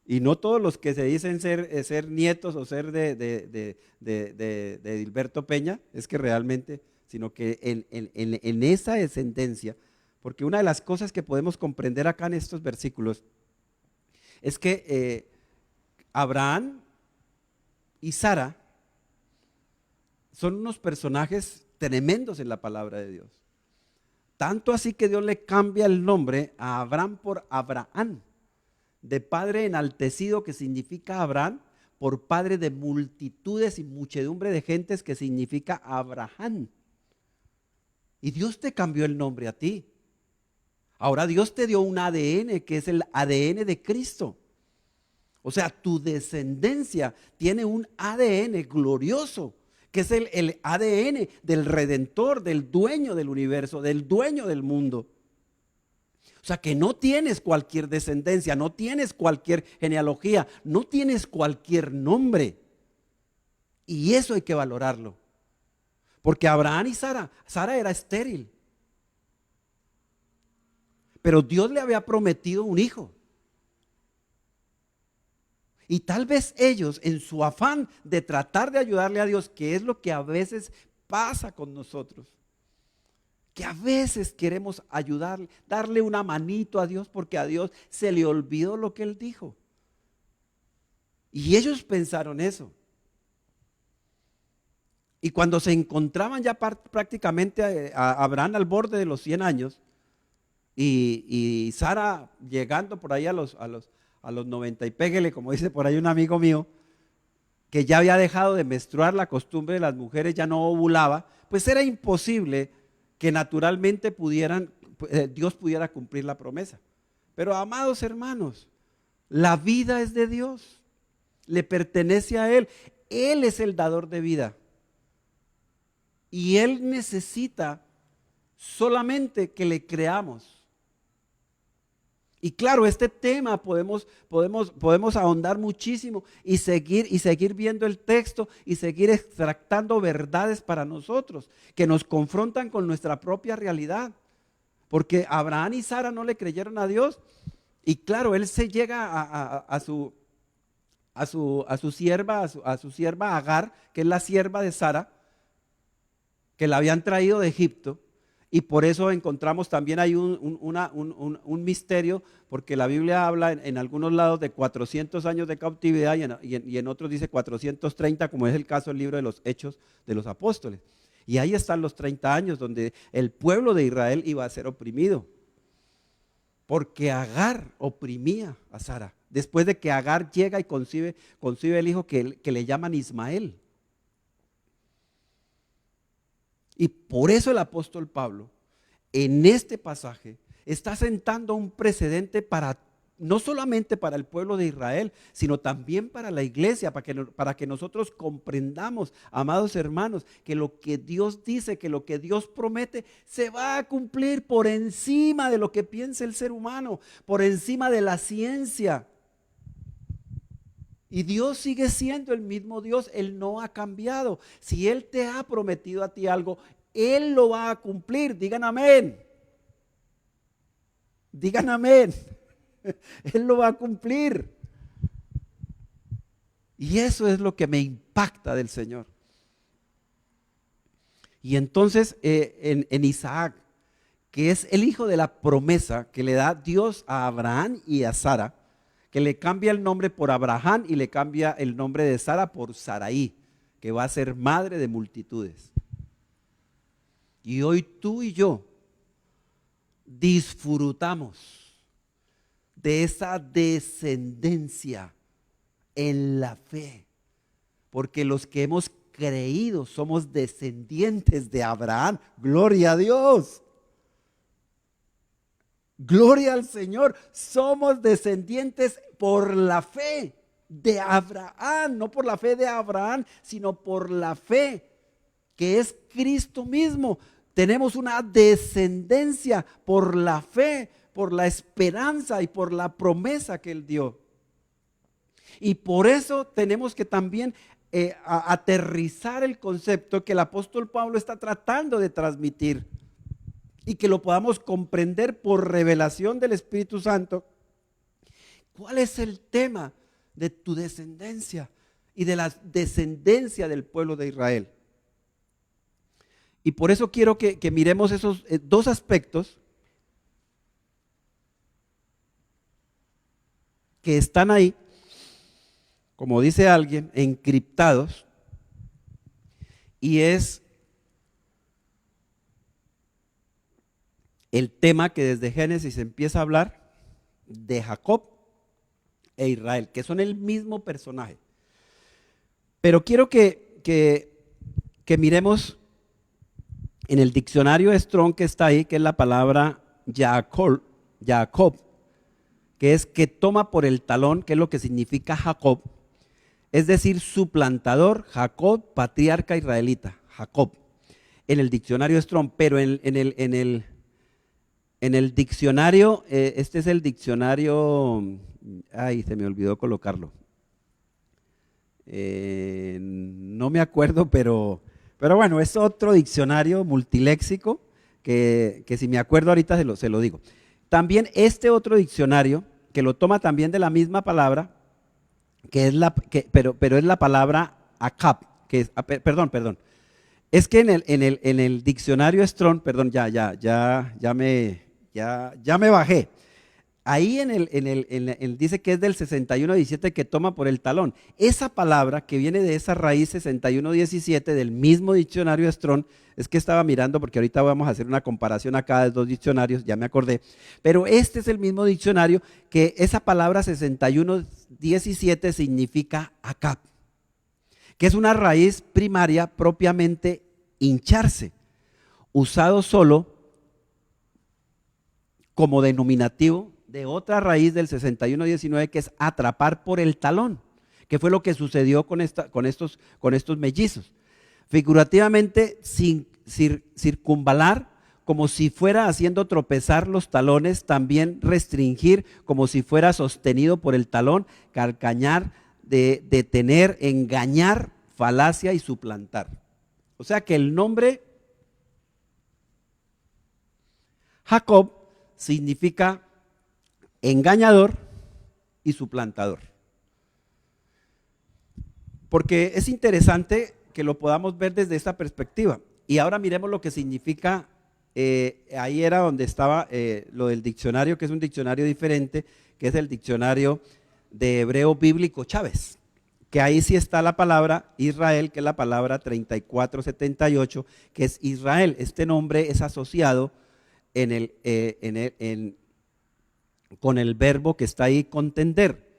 Y no todos los que se dicen ser nietos o ser de Dilberto Peña, es que realmente, sino que en esa descendencia, porque una de las cosas que podemos comprender acá en estos versículos es que Abraham y Sara son unos personajes tremendos en la palabra de Dios. Tanto así que Dios le cambia el nombre a Abraham por Abraham, de padre enaltecido, que significa Abraham, por padre de multitudes y muchedumbre de gentes, que significa Abraham. Y Dios te cambió el nombre a ti. Ahora Dios te dio un ADN que es el ADN de Cristo. O sea, tu descendencia tiene un ADN glorioso, que es el ADN del Redentor, del dueño del universo, del dueño del mundo. O sea, que no tienes cualquier descendencia, no tienes cualquier genealogía, no tienes cualquier nombre. Y eso hay que valorarlo. Porque Abraham y Sara era estéril. Pero Dios le había prometido un hijo. Y tal vez ellos, en su afán de tratar de ayudarle a Dios, que es lo que a veces pasa con nosotros, que a veces queremos ayudarle, darle una manito a Dios porque a Dios se le olvidó lo que Él dijo. Y ellos pensaron eso. Y cuando se encontraban ya prácticamente a Abraham al borde de los 100 años y Sara llegando por ahí a los 90 y péguele, como dice por ahí un amigo mío, que ya había dejado de menstruar, la costumbre de las mujeres ya no ovulaba, pues era imposible que naturalmente Dios pudiera cumplir la promesa. Pero amados hermanos, la vida es de Dios, le pertenece a Él. Él es el dador de vida. Y Él necesita solamente que le creamos. Y claro, este tema podemos ahondar muchísimo y seguir viendo el texto y seguir extractando verdades para nosotros que nos confrontan con nuestra propia realidad. Porque Abraham y Sara no le creyeron a Dios y claro, él se llega a su sierva Agar, que es la sierva de Sara, que la habían traído de Egipto. Y por eso encontramos también hay un misterio, porque la Biblia habla en algunos lados de 400 años de cautividad y en otros dice 430, como es el caso del libro de los Hechos de los Apóstoles. Y ahí están los 30 años donde el pueblo de Israel iba a ser oprimido, porque Agar oprimía a Sara. Después de que Agar llega y concibe el hijo que le llaman Ismael. Y por eso el apóstol Pablo, en este pasaje, está sentando un precedente no solamente para el pueblo de Israel, sino también para la iglesia, para que nosotros comprendamos, amados hermanos, que lo que Dios dice, que lo que Dios promete, se va a cumplir por encima de lo que piensa el ser humano, por encima de la ciencia. Y Dios sigue siendo el mismo Dios, Él no ha cambiado. Si Él te ha prometido a ti algo, Él lo va a cumplir. Digan amén. Digan amén. Él lo va a cumplir. Y eso es lo que me impacta del Señor. Y entonces en Isaac, que es el hijo de la promesa que le da Dios a Abraham y a Sara, que le cambia el nombre por Abraham y le cambia el nombre de Sara por Sarai, que va a ser madre de multitudes. Y hoy tú y yo disfrutamos de esa descendencia en la fe, porque los que hemos creído somos descendientes de Abraham. Gloria a Dios. Gloria al Señor, somos descendientes por la fe de Abraham, no por la fe de Abraham, sino por la fe que es Cristo mismo. Tenemos una descendencia por la fe, por la esperanza y por la promesa que Él dio. Y por eso tenemos que también aterrizar el concepto que el apóstol Pablo está tratando de transmitir. Y que lo podamos comprender por revelación del Espíritu Santo. ¿Cuál es el tema de tu descendencia y de la descendencia del pueblo de Israel? Y por eso quiero que miremos esos dos aspectos que están ahí, como dice alguien, encriptados, y es el tema que desde Génesis empieza a hablar de Jacob e Israel, que son el mismo personaje. Pero quiero que miremos en el diccionario Strong que está ahí, que es la palabra Jacob, que es que toma por el talón, que es lo que significa Jacob, es decir, suplantador, Jacob, patriarca israelita, Jacob, en el diccionario Strong, pero en el diccionario, este es el diccionario, se me olvidó colocarlo. No me acuerdo, pero Pero bueno, es otro diccionario multiléxico que si me acuerdo ahorita se lo digo. También este otro diccionario, que lo toma también de la misma palabra, pero es la palabra akab, que es, perdón. Es que en el diccionario Strong, perdón, ya me bajé. Ahí dice que es del 61:17 que toma por el talón. Esa palabra que viene de esa raíz 61:17 del mismo diccionario Strong, es que estaba mirando porque ahorita vamos a hacer una comparación acá de dos diccionarios, ya me acordé, pero este es el mismo diccionario que esa palabra 61:17 significa akab, que es una raíz primaria propiamente hincharse, usado solo como denominativo de otra raíz del 61:19 que es atrapar por el talón, que fue lo que sucedió con estos mellizos. Figurativamente, circunvalar, como si fuera haciendo tropezar los talones, también restringir, como si fuera sostenido por el talón, calcañar, detener, engañar, falacia y suplantar. O sea que el nombre Jacob significa engañador y suplantador. Porque es interesante que lo podamos ver desde esta perspectiva. Y ahora miremos lo que significa, ahí era donde estaba lo del diccionario, que es un diccionario diferente, que es el diccionario de hebreo bíblico Chávez, que ahí sí está la palabra Israel, que es la palabra 3478, que es Israel. Este nombre es asociado con el verbo que está ahí, contender.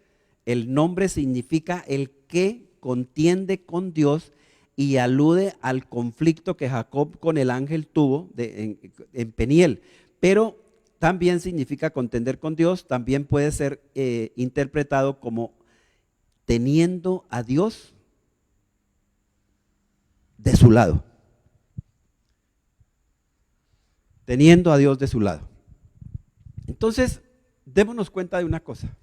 El nombre significa el que contiende con Dios y alude al conflicto que Jacob con el ángel tuvo en Peniel. Pero también significa contender con Dios, también puede ser interpretado como teniendo a Dios de su lado. Teniendo a Dios de su lado. Entonces, démonos cuenta de una cosa.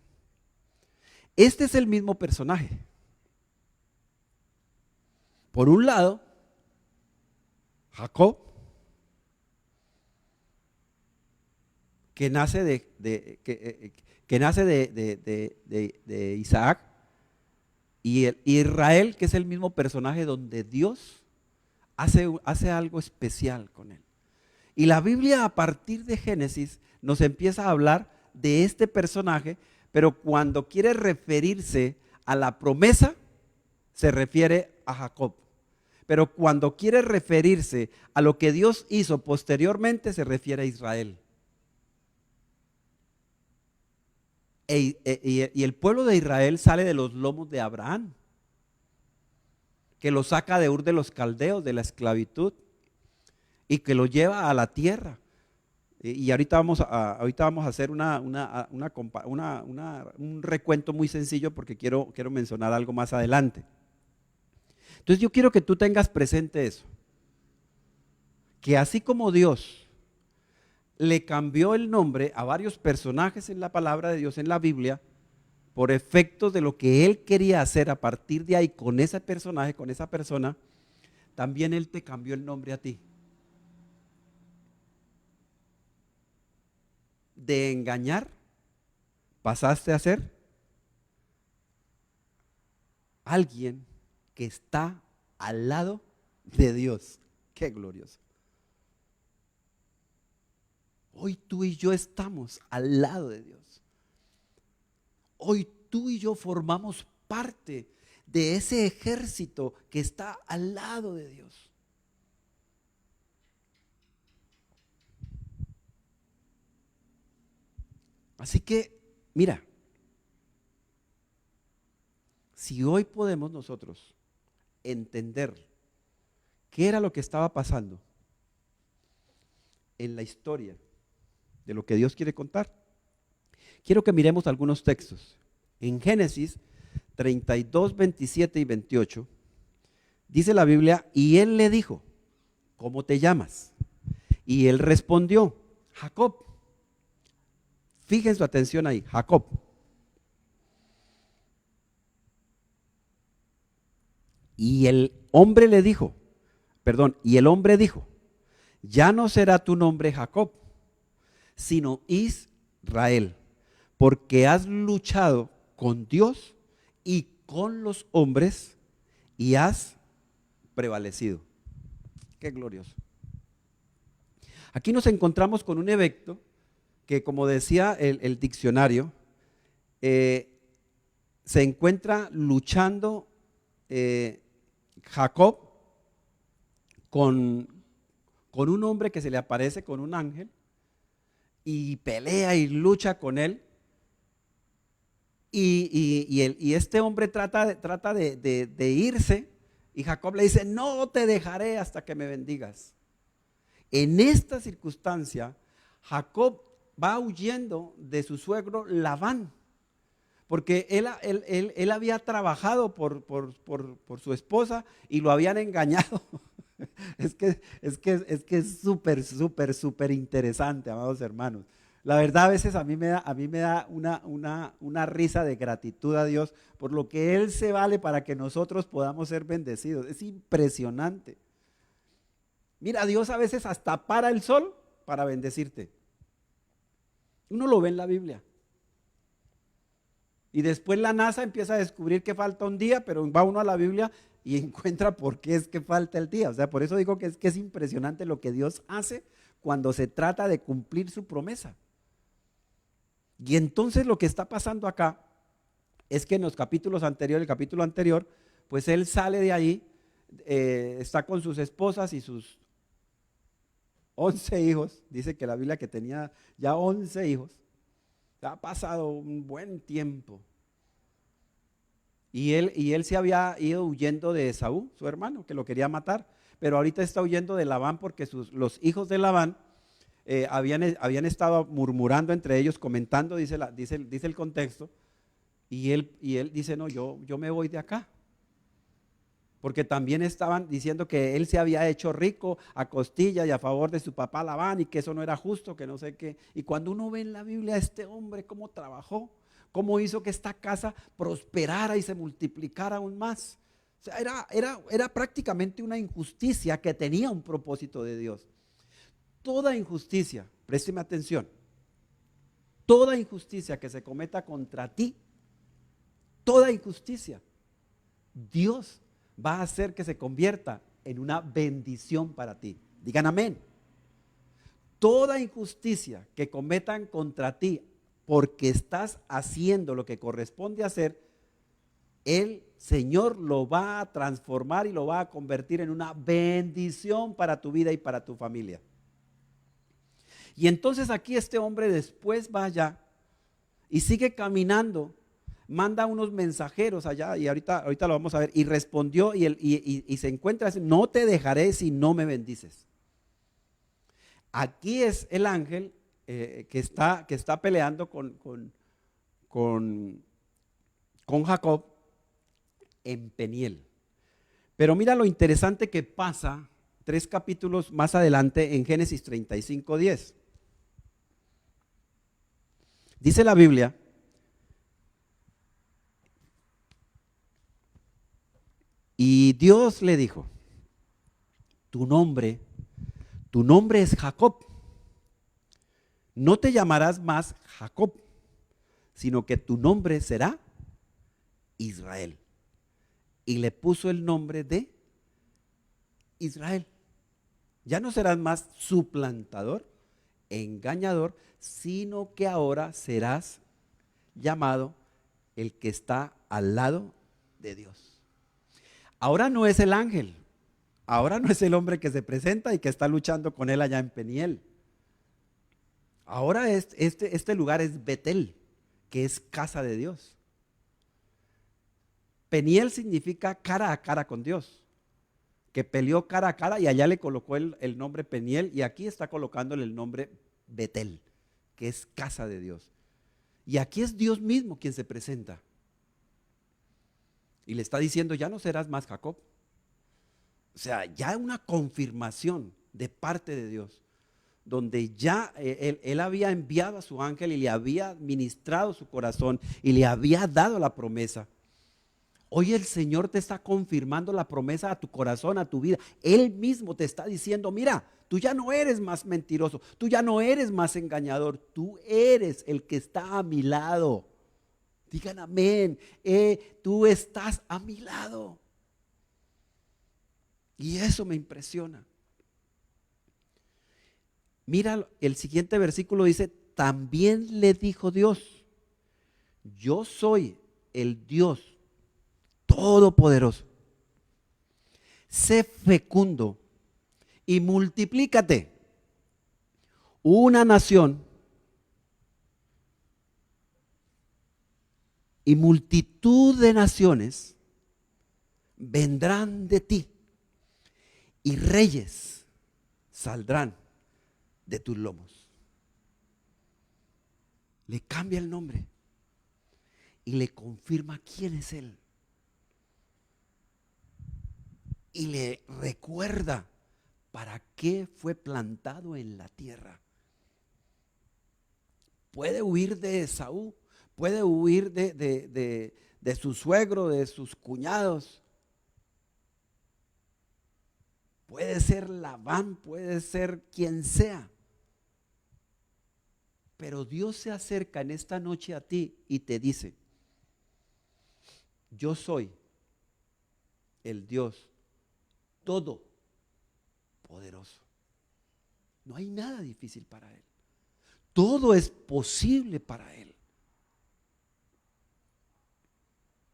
Este es el mismo personaje. Por un lado, Jacob, que nace de Isaac, y el Israel, que es el mismo personaje donde Dios hace algo especial con él. Y la Biblia a partir de Génesis nos empieza a hablar de este personaje, pero cuando quiere referirse a la promesa, se refiere a Jacob. Pero cuando quiere referirse a lo que Dios hizo posteriormente, se refiere a Israel. Y el pueblo de Israel sale de los lomos de Abraham, que lo saca de Ur de los Caldeos, de la esclavitud, y que lo lleva a la tierra. Y ahorita vamos a hacer un recuento muy sencillo porque quiero mencionar algo más adelante. Entonces yo quiero que tú tengas presente eso, que así como Dios le cambió el nombre a varios personajes en la palabra de Dios, en la Biblia, por efectos de lo que Él quería hacer a partir de ahí con ese personaje, con esa persona, también Él te cambió el nombre a ti. De engañar, pasaste a ser alguien que está al lado de Dios. ¡Qué glorioso! Hoy tú y yo estamos al lado de Dios. Hoy tú y yo formamos parte de ese ejército que está al lado de Dios. Así que, mira, si hoy podemos nosotros entender qué era lo que estaba pasando en la historia de lo que Dios quiere contar, quiero que miremos algunos textos. En Génesis 32, 27 y 28, dice la Biblia, y él le dijo, ¿cómo te llamas? Y él respondió, Jacob. Fíjense su atención ahí, Jacob. Y el hombre le dijo, y el hombre dijo, ya no será tu nombre Jacob, sino Israel, porque has luchado con Dios y con los hombres y has prevalecido. Qué glorioso. Aquí nos encontramos con un evento que, como decía el diccionario, se encuentra luchando Jacob con un hombre que se le aparece, con un ángel, y pelea y lucha con él. Y este hombre trata de irse, y Jacob le dice, no te dejaré hasta que me bendigas. En esta circunstancia, Jacob va huyendo de su suegro Labán, porque él había trabajado por su esposa y lo habían engañado. Es que es súper interesante, amados hermanos. La verdad, a veces a mí me da una risa de gratitud a Dios por lo que Él se vale para que nosotros podamos ser bendecidos. Es impresionante. Mira, Dios a veces hasta para el sol para bendecirte. Uno lo ve en la Biblia. Y después la NASA empieza a descubrir que falta un día, pero va uno a la Biblia y encuentra por qué es que falta el día. O sea, por eso digo que es impresionante lo que Dios hace cuando se trata de cumplir su promesa. Y entonces lo que está pasando acá es que en los capítulos anteriores, el capítulo anterior, pues él sale de ahí, está con sus esposas y sus 11 hijos. Dice que la Biblia que tenía ya 11 hijos. Ha pasado un buen tiempo. Y él se había ido huyendo de Esaú, su hermano, que lo quería matar. Pero ahorita está huyendo de Labán porque los hijos de Labán habían estado murmurando entre ellos, comentando, dice el contexto. Y él dice, no, yo me voy de acá. Porque también estaban diciendo que él se había hecho rico a costilla y a favor de su papá Labán y que eso no era justo, que no sé qué. Y cuando uno ve en la Biblia a este hombre cómo trabajó, cómo hizo que esta casa prosperara y se multiplicara aún más. O sea, era prácticamente una injusticia que tenía un propósito de Dios. Toda injusticia, présteme atención, toda injusticia que se cometa contra ti, toda injusticia, Dios va a hacer que se convierta en una bendición para ti. Digan amén. Toda injusticia que cometan contra ti porque estás haciendo lo que corresponde hacer, el Señor lo va a transformar y lo va a convertir en una bendición para tu vida y para tu familia. Y entonces aquí este hombre después va allá y sigue caminando. Manda unos mensajeros allá y ahorita lo vamos a ver. Y respondió y se encuentra así, no te dejaré si no me bendices. Aquí es el ángel que está peleando con Jacob en Peniel. Pero mira lo interesante que pasa 3 capítulos más adelante en Génesis 35:10. Dice la Biblia, y Dios le dijo, tu nombre es Jacob, no te llamarás más Jacob, sino que tu nombre será Israel. Y le puso el nombre de Israel. Ya no serás más suplantador, engañador, sino que ahora serás llamado el que está al lado de Dios. Ahora no es el ángel, ahora no es el hombre que se presenta y que está luchando con él allá en Peniel. Ahora este lugar es Betel, que es casa de Dios. Peniel significa cara a cara con Dios, que peleó cara a cara y allá le colocó el nombre Peniel y aquí está colocándole el nombre Betel, que es casa de Dios. Y aquí es Dios mismo quien se presenta. Y le está diciendo, ya no serás más Jacob. O sea, ya una confirmación de parte de Dios, donde ya él había enviado a su ángel y le había ministrado su corazón y le había dado la promesa. Hoy el Señor te está confirmando la promesa a tu corazón, a tu vida. Él mismo te está diciendo, mira, tú ya no eres más mentiroso, tú ya no eres más engañador, tú eres el que está a mi lado. Digan amén, tú estás a mi lado. Y eso me impresiona. Mira, el siguiente versículo dice, también le dijo Dios, yo soy el Dios todopoderoso. Sé fecundo y multiplícate. Una nación y multitud de naciones vendrán de ti y reyes saldrán de tus lomos. Le cambia el nombre y le confirma quién es Él. Y le recuerda para qué fue plantado en la tierra. Puede huir de Esaú, puede huir de su suegro, de sus cuñados. Puede ser Labán, puede ser quien sea. Pero Dios se acerca en esta noche a ti y te dice, yo soy el Dios todopoderoso. No hay nada difícil para Él. Todo es posible para Él.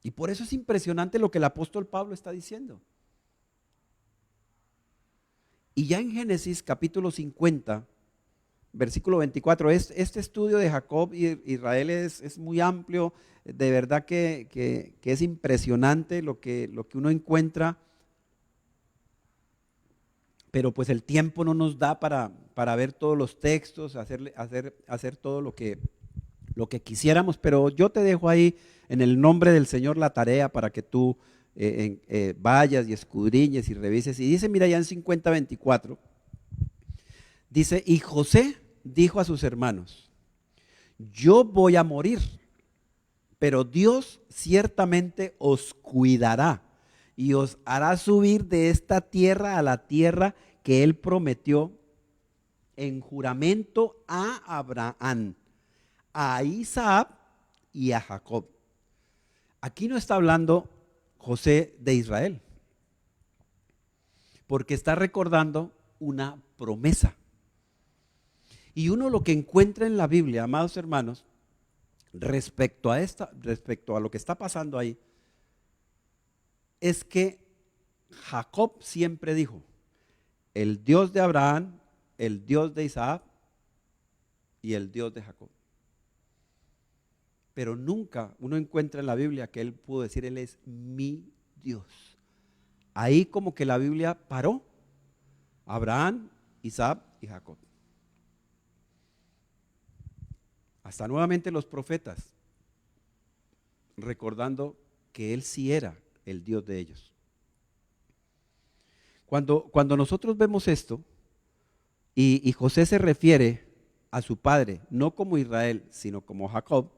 Y por eso es impresionante lo que el apóstol Pablo está diciendo. Y ya en Génesis capítulo 50, versículo 24, este estudio de Jacob y Israel es muy amplio, de verdad que es impresionante lo que uno encuentra, pero pues el tiempo no nos da para ver todos los textos, hacer todo lo que quisiéramos, pero yo te dejo ahí en el nombre del Señor la tarea para que tú vayas y escudriñes y revises. Y dice, mira ya en 50:24, dice, y José dijo a sus hermanos, yo voy a morir, pero Dios ciertamente os cuidará y os hará subir de esta tierra a la tierra que Él prometió en juramento a Abraham, a Isaac y a Jacob. Aquí no está hablando José de Israel, porque está recordando una promesa. Y uno lo que encuentra en la Biblia, amados hermanos, respecto a lo que está pasando ahí, es que Jacob siempre dijo, el Dios de Abraham, el Dios de Isaac y el Dios de Jacob. Pero nunca uno encuentra en la Biblia que él pudo decir, Él es mi Dios. Ahí como que la Biblia paró, Abraham, Isaac y Jacob. Hasta nuevamente los profetas, recordando que Él sí era el Dios de ellos. Cuando nosotros vemos esto, y José se refiere a su padre, no como Israel, sino como Jacob,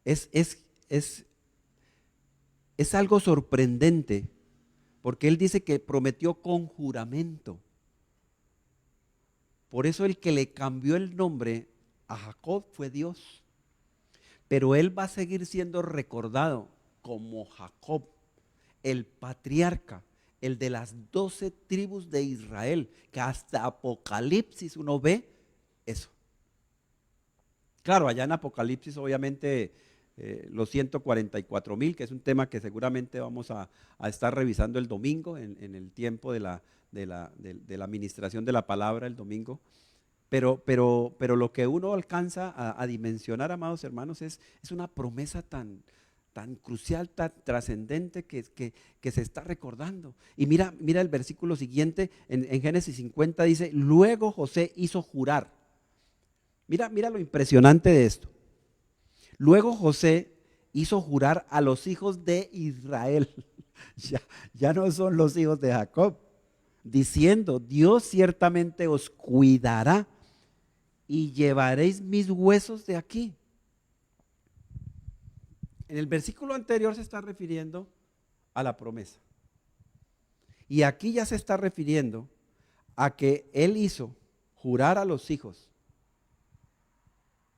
es algo sorprendente, porque él dice que prometió con juramento. Por eso el que le cambió el nombre a Jacob fue Dios. Pero él va a seguir siendo recordado como Jacob, el patriarca, el de las 12 tribus de Israel, que hasta Apocalipsis uno ve eso. Claro, allá en Apocalipsis obviamente los 144,000, que es un tema que seguramente vamos a estar revisando el domingo, en el tiempo de la administración de la palabra el domingo. Pero lo que uno alcanza a dimensionar, amados hermanos, es una promesa tan crucial, tan trascendente que se está recordando. Y mira el versículo siguiente, en Génesis 50 dice, luego José hizo jurar. Mira lo impresionante de esto. Luego José hizo jurar a los hijos de Israel, ya no son los hijos de Jacob, diciendo, Dios ciertamente os cuidará y llevaréis mis huesos de aquí. En el versículo anterior se está refiriendo a la promesa. Y aquí ya se está refiriendo a que él hizo jurar a los hijos,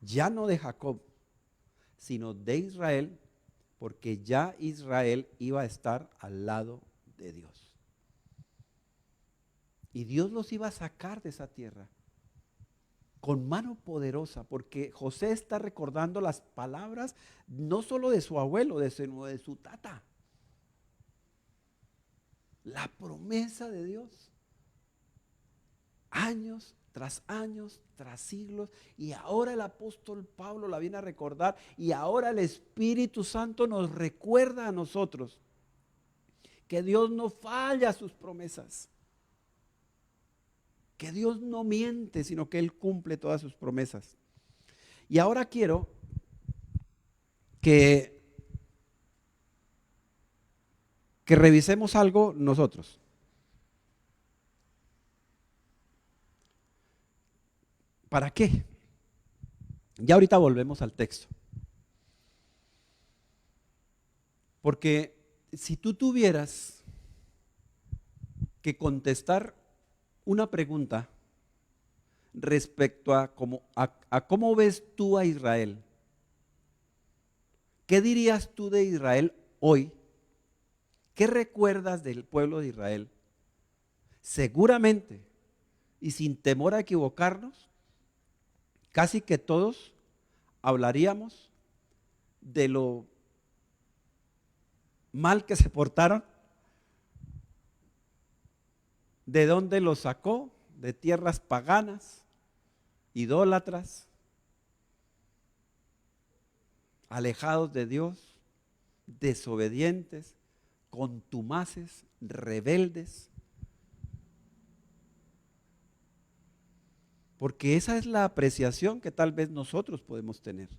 ya no de Jacob, sino de Israel, porque ya Israel iba a estar al lado de Dios. Y Dios los iba a sacar de esa tierra con mano poderosa, porque José está recordando las palabras no solo de su abuelo, sino de su tata. La promesa de Dios. Años tras siglos, y ahora el apóstol Pablo la viene a recordar, y ahora el Espíritu Santo nos recuerda a nosotros que Dios no falla a sus promesas, que Dios no miente, sino que Él cumple todas sus promesas. Y ahora quiero que revisemos algo nosotros. ¿Para qué? Ya ahorita volvemos al texto. Porque si tú tuvieras que contestar una pregunta respecto a cómo ves tú a Israel, ¿qué dirías tú de Israel hoy? ¿Qué recuerdas del pueblo de Israel? Seguramente, y sin temor a equivocarnos, casi que todos hablaríamos de lo mal que se portaron, de dónde los sacó, de tierras paganas, idólatras, alejados de Dios, desobedientes, contumaces, rebeldes. Porque esa es la apreciación que tal vez nosotros podemos tener.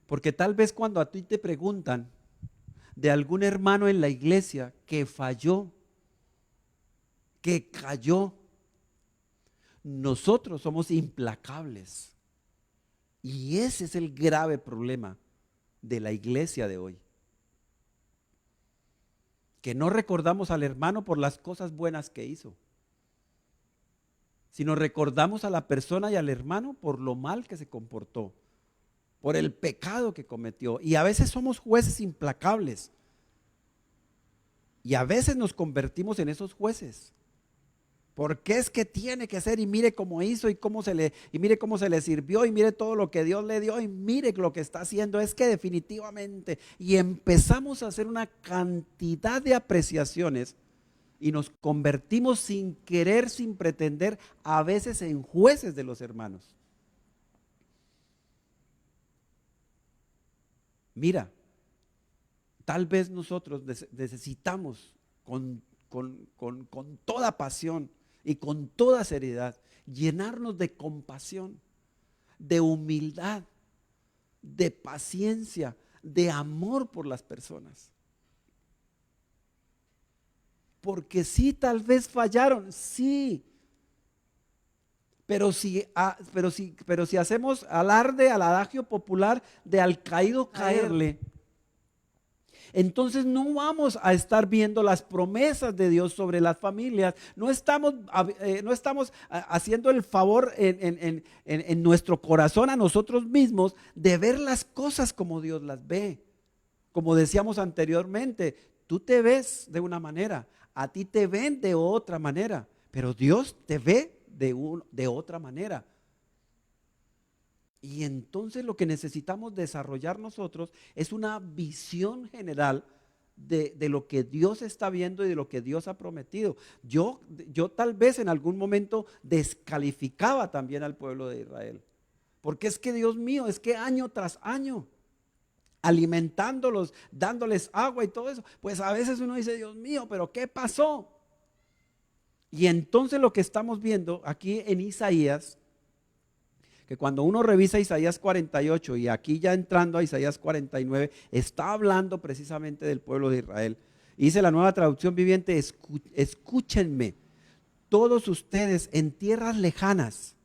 Porque tal vez cuando a ti te preguntan de algún hermano en la iglesia que falló, que cayó, nosotros somos implacables. Y ese es el grave problema de la iglesia de hoy. Que no recordamos al hermano por las cosas buenas que hizo, sino recordamos a la persona y al hermano por lo mal que se comportó, por el pecado que cometió. Y a veces somos jueces implacables. Y a veces nos convertimos en esos jueces. Porque es que tiene que ser, y mire cómo hizo, y mire cómo se le sirvió, y mire todo lo que Dios le dio, y mire lo que está haciendo. Es que definitivamente, y empezamos a hacer una cantidad de apreciaciones, y nos convertimos sin querer, sin pretender, a veces en jueces de los hermanos. Mira, tal vez nosotros necesitamos con toda pasión y con toda seriedad llenarnos de compasión, de humildad, de paciencia, de amor por las personas. Porque sí, tal vez fallaron, sí. Pero si hacemos alarde al adagio popular de al caído caerle, entonces no vamos a estar viendo las promesas de Dios sobre las familias. No estamos haciendo el favor en nuestro corazón a nosotros mismos de ver las cosas como Dios las ve. Como decíamos anteriormente, tú te ves de una manera, a ti te ven de otra manera, pero Dios te ve de otra manera. Y entonces lo que necesitamos desarrollar nosotros es una visión general de lo que Dios está viendo y de lo que Dios ha prometido. Yo tal vez en algún momento descalificaba también al pueblo de Israel, porque es que Dios mío, es que año tras año, alimentándolos, dándoles agua y todo eso, pues a veces uno dice, Dios mío, pero ¿qué pasó? Y entonces lo que estamos viendo aquí en Isaías, que cuando uno revisa Isaías 48 y aquí ya entrando a Isaías 49, está hablando precisamente del pueblo de Israel. Y dice la Nueva Traducción Viviente, escúchenme, todos ustedes en tierras lejanas,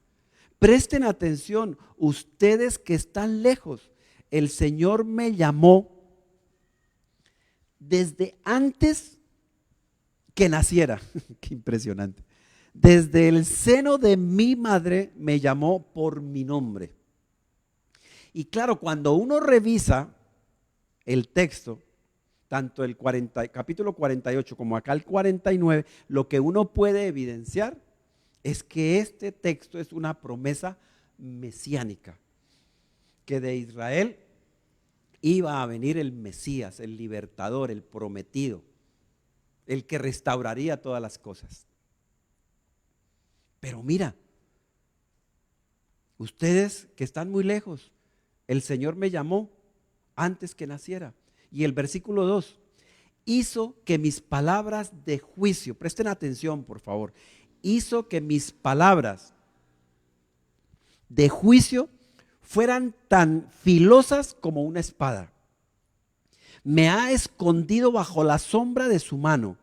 presten atención, ustedes que están lejos, el Señor me llamó desde antes que naciera. Qué impresionante. Desde el seno de mi madre me llamó por mi nombre. Y claro, cuando uno revisa el texto, tanto el capítulo 48 como acá el 49, lo que uno puede evidenciar es que este texto es una promesa mesiánica, que de Israel iba a venir el Mesías, el libertador, el prometido, el que restauraría todas las cosas. Pero mira, ustedes que están muy lejos, el Señor me llamó antes que naciera. Y el versículo 2, hizo que mis palabras de juicio, presten atención por favor, hizo que mis palabras de juicio fueran tan filosas como una espada. Me ha escondido bajo la sombra de su mano.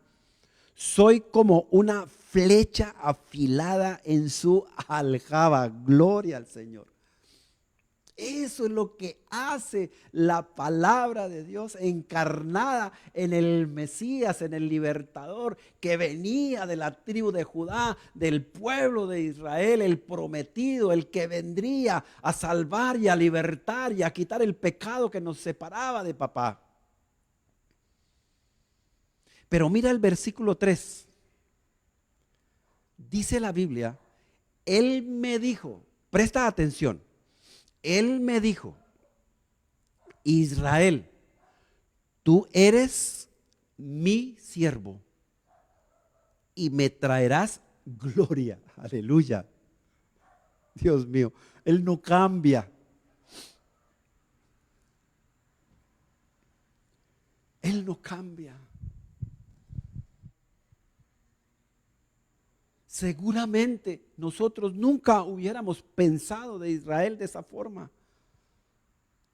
Soy como una flecha afilada en su aljaba. Gloria al Señor. Eso es lo que hace la palabra de Dios encarnada en el Mesías, en el libertador que venía de la tribu de Judá, del pueblo de Israel, el prometido, el que vendría a salvar y a libertar y a quitar el pecado que nos separaba de papá. Pero mira el versículo 3. Dice la Biblia, Él me dijo, presta atención. Él me dijo, Israel, tú eres mi siervo y me traerás gloria. Aleluya. Dios mío, Él no cambia. Él no cambia. Seguramente nosotros nunca hubiéramos pensado de Israel de esa forma,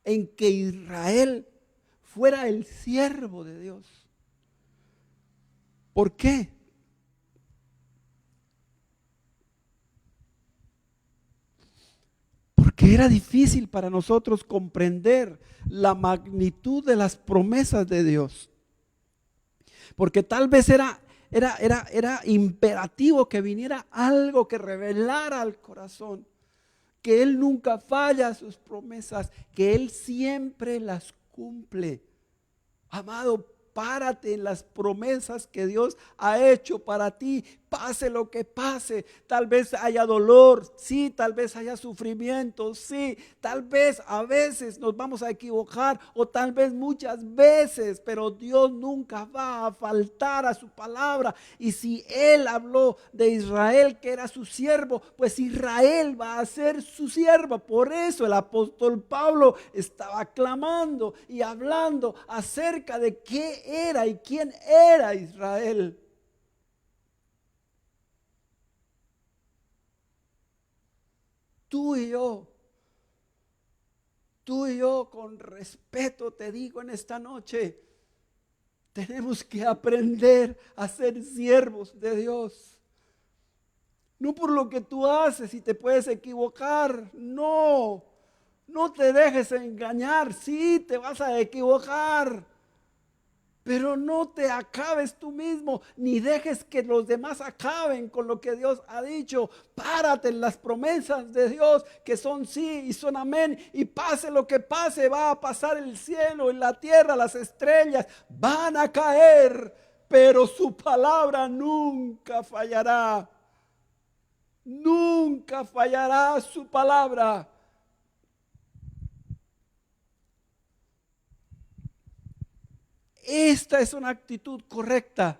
en que Israel fuera el siervo de Dios. ¿Por qué? Porque era difícil para nosotros comprender la magnitud de las promesas de Dios. Porque tal vez era imperativo que viniera algo que revelara al corazón que Él nunca falla a sus promesas, que Él siempre las cumple. Amado, párate en las promesas que Dios ha hecho para ti, pase lo que pase. Tal vez haya dolor, sí, tal vez haya sufrimiento, sí, tal vez a veces nos vamos a equivocar o tal vez muchas veces, pero Dios nunca va a faltar a su palabra. Y si Él habló de Israel que era su siervo, pues Israel va a ser su siervo. Por eso el apóstol Pablo estaba clamando y hablando acerca de qué era y quién era Israel. Tú y yo con respeto te digo en esta noche, tenemos que aprender a ser siervos de Dios. No por lo que tú haces y te puedes equivocar, no te dejes engañar, sí te vas a equivocar. Pero no te acabes tú mismo, ni dejes que los demás acaben con lo que Dios ha dicho. Párate en las promesas de Dios que son sí y son amén. Y pase lo que pase, va a pasar el cielo y la tierra, las estrellas van a caer, pero su palabra nunca fallará. Nunca fallará su palabra. Esta es una actitud correcta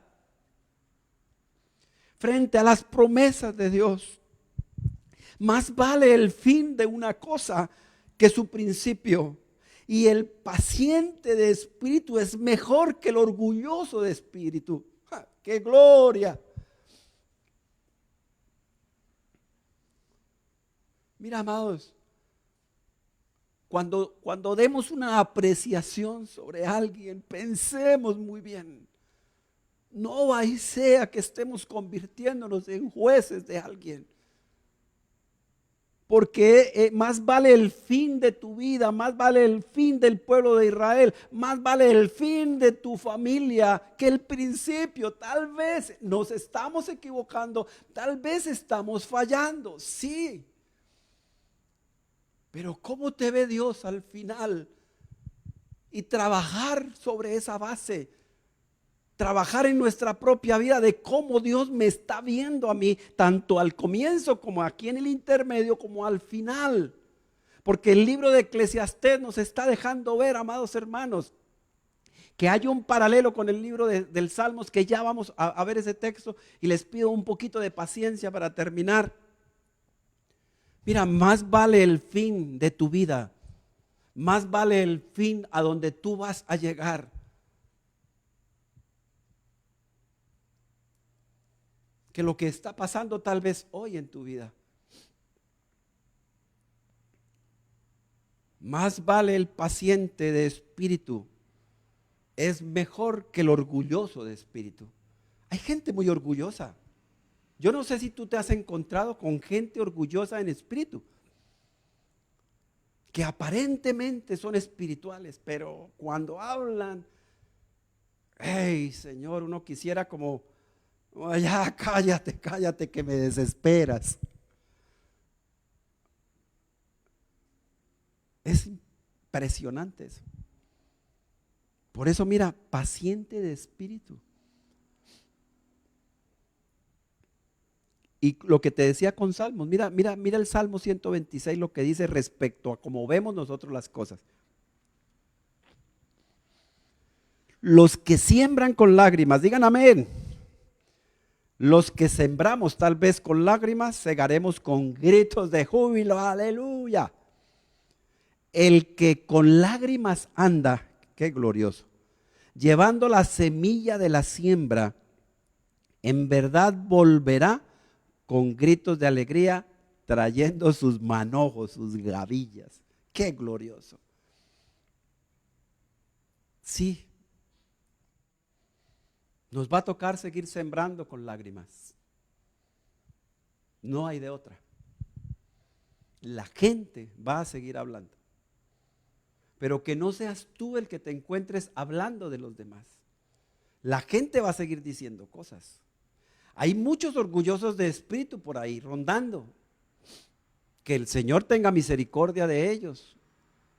frente a las promesas de Dios. Más vale el fin de una cosa que su principio. Y el paciente de espíritu es mejor que el orgulloso de espíritu. ¡Ja! ¡Qué gloria! Mira, amados, cuando demos una apreciación sobre alguien, pensemos muy bien. No ahí sea que estemos convirtiéndonos en jueces de alguien. porque más vale el fin de tu vida, más vale el fin del pueblo de Israel, más vale el fin de tu familia que el principio. Tal vez nos estamos equivocando, tal vez estamos fallando, sí. Pero ¿cómo te ve Dios al final? Y trabajar sobre esa base, trabajar en nuestra propia vida de cómo Dios me está viendo a mí, tanto al comienzo como aquí en el intermedio, como al final. Porque el libro de Eclesiastés nos está dejando ver, amados hermanos, que hay un paralelo con el libro del Salmos, que ya vamos a ver ese texto, y les pido un poquito de paciencia para terminar. Mira, más vale el fin de tu vida, más vale el fin a donde tú vas a llegar, que lo que está pasando tal vez hoy en tu vida. Más vale el paciente de espíritu, es mejor que el orgulloso de espíritu. Hay gente muy orgullosa. Yo no sé si tú te has encontrado con gente orgullosa en espíritu, que aparentemente son espirituales, pero cuando hablan, hey Señor, uno quisiera como, oh, ya cállate, cállate que me desesperas. Es impresionante eso. Por eso mira, paciente de espíritu. Y lo que te decía con Salmos, mira el Salmo 126, lo que dice respecto a cómo vemos nosotros las cosas. Los que siembran con lágrimas, digan amén. Los que sembramos tal vez con lágrimas, segaremos con gritos de júbilo, aleluya. El que con lágrimas anda, qué glorioso, llevando la semilla de la siembra, en verdad volverá con gritos de alegría, trayendo sus manojos, sus gavillas. ¡Qué glorioso! Sí, nos va a tocar seguir sembrando con lágrimas. No hay de otra. La gente va a seguir hablando. Pero que no seas tú el que te encuentres hablando de los demás. La gente va a seguir diciendo cosas. Hay muchos orgullosos de espíritu por ahí rondando. Que el Señor tenga misericordia de ellos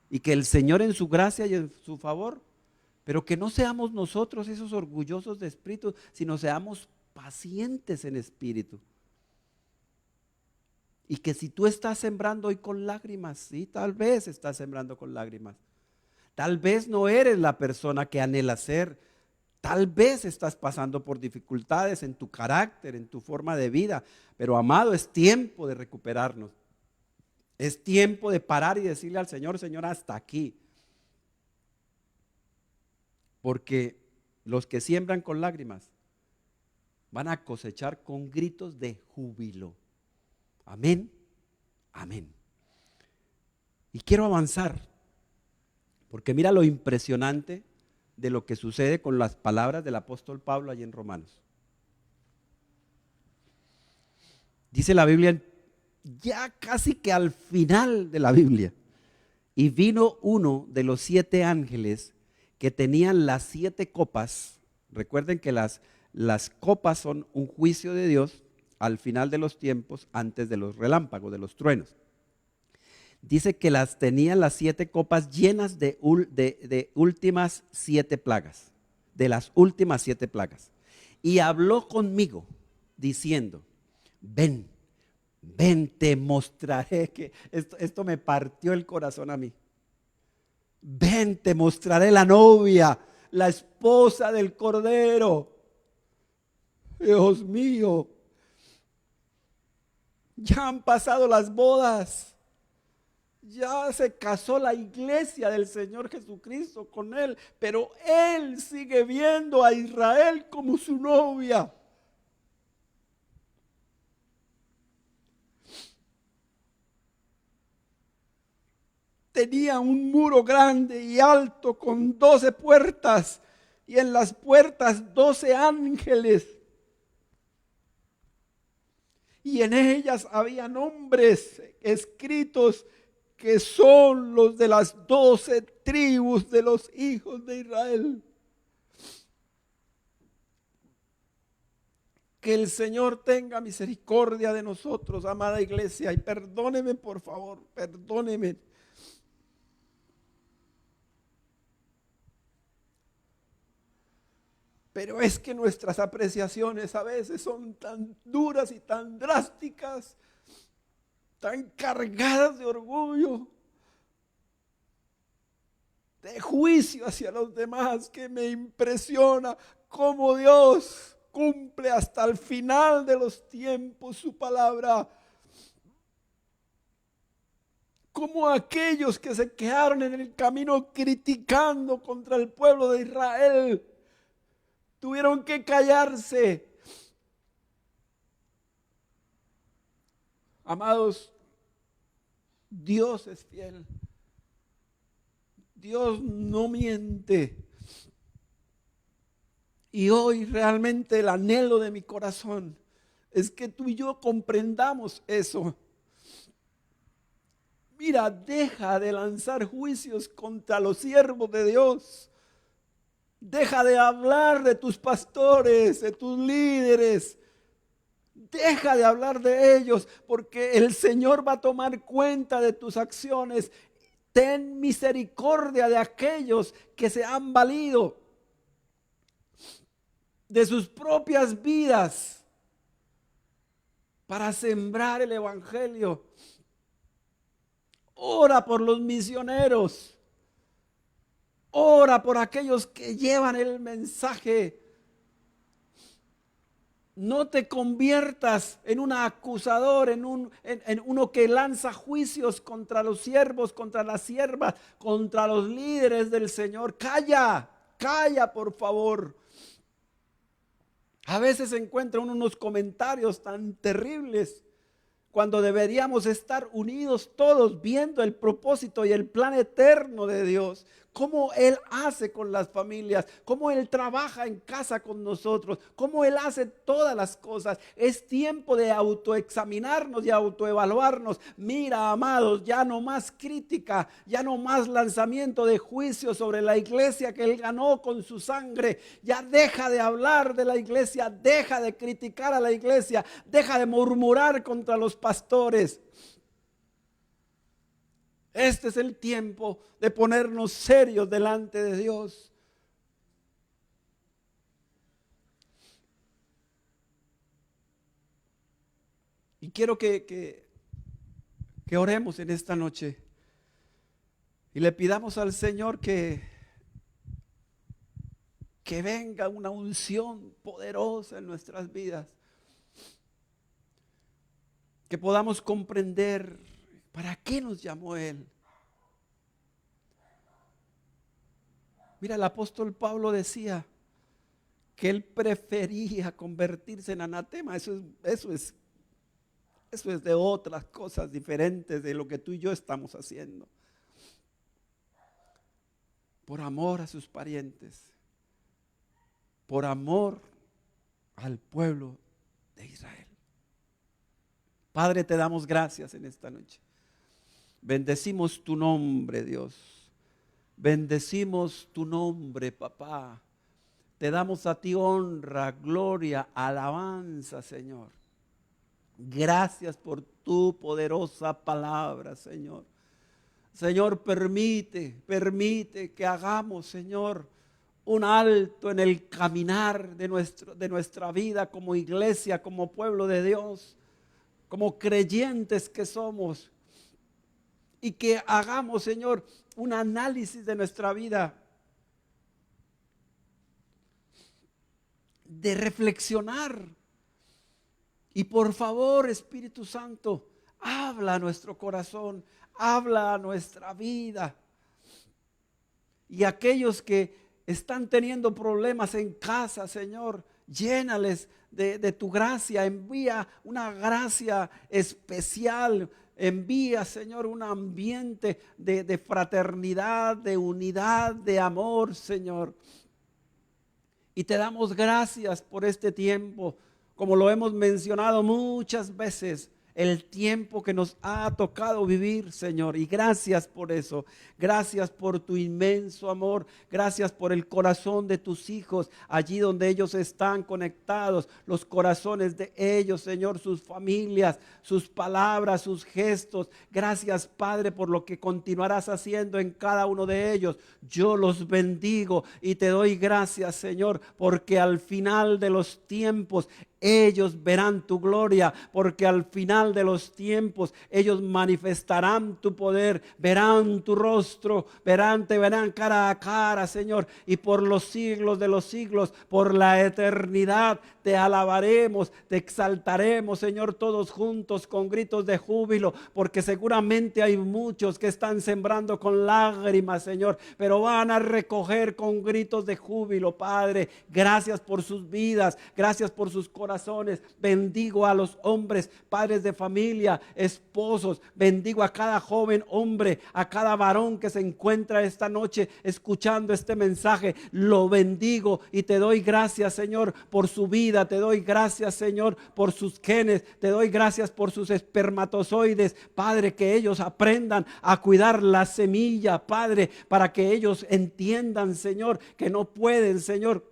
y que el Señor en su gracia y en su favor, pero que no seamos nosotros esos orgullosos de espíritu, sino seamos pacientes en espíritu. Y que si tú estás sembrando hoy con lágrimas, sí, tal vez estás sembrando con lágrimas. Tal vez no eres la persona que anhela ser. Tal vez estás pasando por dificultades en tu carácter, en tu forma de vida, pero amado, es tiempo de recuperarnos. Es tiempo de parar y decirle al Señor, Señor, hasta aquí. Porque los que siembran con lágrimas van a cosechar con gritos de júbilo. Amén, amén. Y quiero avanzar, porque mira lo impresionante de lo que sucede con las palabras del apóstol Pablo allí en Romanos. Dice la Biblia, ya casi que al final de la Biblia, y vino uno de los 7 ángeles que tenían las 7 copas. Recuerden que las copas son un juicio de Dios al final de los tiempos, antes de los relámpagos, de los truenos. Dice que las tenían las 7 copas llenas de últimas 7 plagas, de las últimas 7 plagas. Y habló conmigo diciendo, ven, te mostraré, que esto me partió el corazón a mí. Ven, te mostraré la novia, la esposa del Cordero. Dios mío, ya han pasado las bodas. Ya se casó la iglesia del Señor Jesucristo con él, pero él sigue viendo a Israel como su novia. Tenía un muro grande y alto con 12 puertas y en las puertas 12 ángeles. y en ellas había nombres escritos que son los de las 12 tribus de los hijos de Israel. Que el Señor tenga misericordia de nosotros, amada iglesia, y perdóneme, por favor, perdóneme. Pero es que nuestras apreciaciones a veces son tan duras y tan drásticas, tan cargadas de orgullo, de juicio hacia los demás, que me impresiona cómo Dios cumple hasta el final de los tiempos su palabra. Como aquellos que se quedaron en el camino criticando contra el pueblo de Israel tuvieron que callarse. Amados, Dios es fiel. Dios no miente. Y hoy realmente el anhelo de mi corazón es que tú y yo comprendamos eso. Mira, deja de lanzar juicios contra los siervos de Dios. Deja de hablar de tus pastores, de tus líderes. Deja de hablar de ellos, porque el Señor va a tomar cuenta de tus acciones. Ten misericordia de aquellos que se han valido de sus propias vidas para sembrar el evangelio. Ora por los misioneros. Ora por aquellos que llevan el mensaje. No te conviertas en un acusador, en uno que lanza juicios contra los siervos, contra las siervas, contra los líderes del Señor. Calla, calla, por favor. A veces se encuentran unos comentarios tan terribles cuando deberíamos estar unidos todos viendo el propósito y el plan eterno de Dios. Cómo Él hace con las familias, cómo Él trabaja en casa con nosotros, cómo Él hace todas las cosas. Es tiempo de autoexaminarnos y autoevaluarnos. Mira, amados, ya no más crítica, ya no más lanzamiento de juicio sobre la iglesia que Él ganó con su sangre. Ya deja de hablar de la iglesia, deja de criticar a la iglesia, deja de murmurar contra los pastores. Este es el tiempo de ponernos serios delante de Dios. Y quiero que oremos en esta noche y le pidamos al Señor que venga una unción poderosa en nuestras vidas, que podamos comprender ¿para qué nos llamó Él? Mira, el apóstol Pablo decía que él prefería convertirse en anatema. Eso es de otras cosas diferentes de lo que tú y yo estamos haciendo. Por amor a sus parientes, por amor al pueblo de Israel. Padre, te damos gracias en esta noche. Bendecimos tu nombre, Dios. Bendecimos tu nombre, papá. Te damos a ti honra, gloria, alabanza, Señor. Gracias por tu poderosa palabra, Señor. Señor, permite que hagamos, Señor, un alto en el caminar de nuestra vida como iglesia, como pueblo de Dios, como creyentes que somos. Y que hagamos, Señor, un análisis de nuestra vida, de reflexionar. Y por favor, Espíritu Santo, habla a nuestro corazón, habla a nuestra vida. Y aquellos que están teniendo problemas en casa, Señor, llénales de tu gracia, envía una gracia especial. Envía, Señor, un ambiente de fraternidad, de unidad, de amor, Señor. Y te damos gracias por este tiempo como lo hemos mencionado muchas veces, el tiempo que nos ha tocado vivir, Señor. Y gracias por eso. Gracias por tu inmenso amor. Gracias por el corazón de tus hijos, allí donde ellos están conectados. Los corazones de ellos, Señor, sus familias, sus palabras, sus gestos. Gracias, Padre, por lo que continuarás haciendo en cada uno de ellos. Yo los bendigo y te doy gracias, Señor, porque al final de los tiempos ellos verán tu gloria, porque al final de los tiempos ellos manifestarán tu poder, verán tu rostro, te verán cara a cara, Señor, y por los siglos de los siglos, por la eternidad, te alabaremos, te exaltaremos, Señor, todos juntos con gritos de júbilo, porque seguramente hay muchos que están sembrando con lágrimas, Señor, pero van a recoger con gritos de júbilo, Padre. Gracias por sus vidas, gracias por sus corazones. Bendigo a los hombres, padres de familia, esposos. Bendigo a cada joven hombre, a cada varón que se encuentra esta noche escuchando este mensaje. Lo bendigo y te doy gracias, Señor, por su vida. Te doy gracias, Señor, por sus genes. Te doy gracias por sus espermatozoides, Padre, que ellos aprendan a cuidar la semilla, Padre, para que ellos entiendan, Señor, que no pueden, Señor,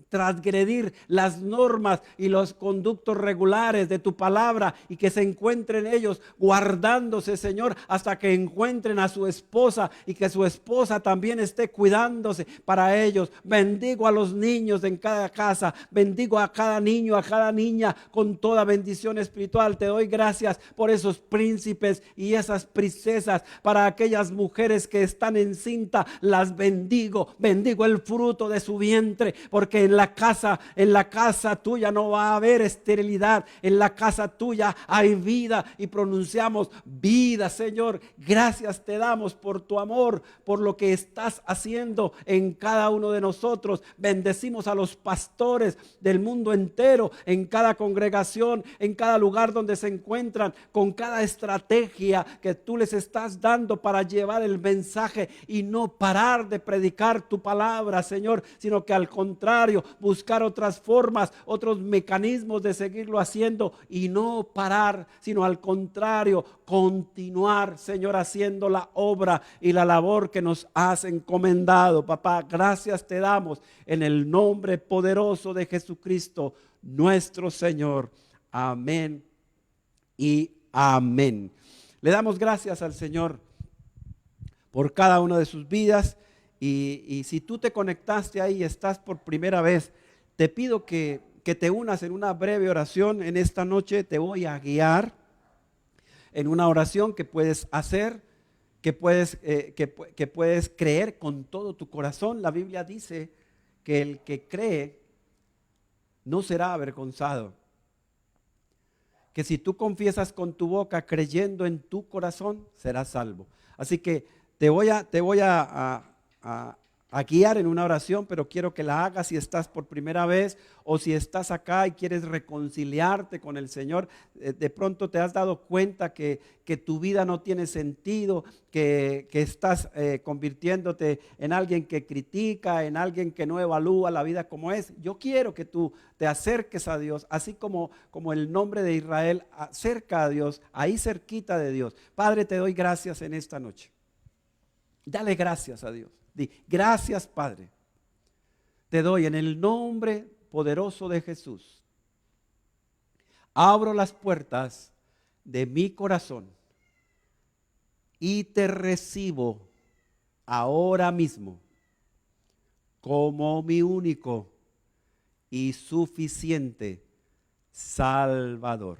transgredir las normas y los conductos regulares de tu palabra, y que se encuentren ellos guardándose, Señor, hasta que encuentren a su esposa y que su esposa también esté cuidándose para ellos. Bendigo a los niños en cada casa, bendigo a cada niño, a cada niña con toda bendición espiritual. Te doy gracias por esos príncipes y esas princesas, para aquellas mujeres que están encinta, las bendigo el fruto de su vientre, porque en la casa tuya no va a haber esterilidad. En la casa tuya hay vida y pronunciamos vida, Señor. Gracias te damos por tu amor, por lo que estás haciendo en cada uno de nosotros. Bendecimos a los pastores del mundo entero, en cada congregación, en cada lugar donde se encuentran, con cada estrategia que tú les estás dando para llevar el mensaje y no parar de predicar tu palabra, Señor, sino que al contrario, buscar otras formas, otros mecanismos de seguirlo haciendo y no parar, sino al contrario, continuar, Señor, haciendo la obra y la labor que nos has encomendado. Papá, gracias te damos en el nombre poderoso de Jesucristo, nuestro Señor. Amén y amén. Le damos gracias al Señor por cada una de sus vidas. Y si tú te conectaste ahí y estás por primera vez, te pido que te unas en una breve oración. En esta noche te voy a guiar en una oración que puedes hacer, que puedes creer con todo tu corazón. La Biblia dice que el que cree no será avergonzado. Que si tú confiesas con tu boca creyendo en tu corazón, serás salvo. Así que te voy a guiar en una oración, pero quiero que la hagas si estás por primera vez o si estás acá y quieres reconciliarte con el Señor. De pronto te has dado cuenta que tu vida no tiene sentido, que estás convirtiéndote en alguien que critica, en alguien que no evalúa la vida como es. Yo quiero que tú te acerques a Dios, así como el nombre de Israel acerca a Dios, ahí cerquita de Dios. Padre, te doy gracias en esta noche. Dale gracias a Dios. Di, gracias, Padre. Te doy en el nombre poderoso de Jesús. Abro las puertas de mi corazón y te recibo ahora mismo como mi único y suficiente Salvador.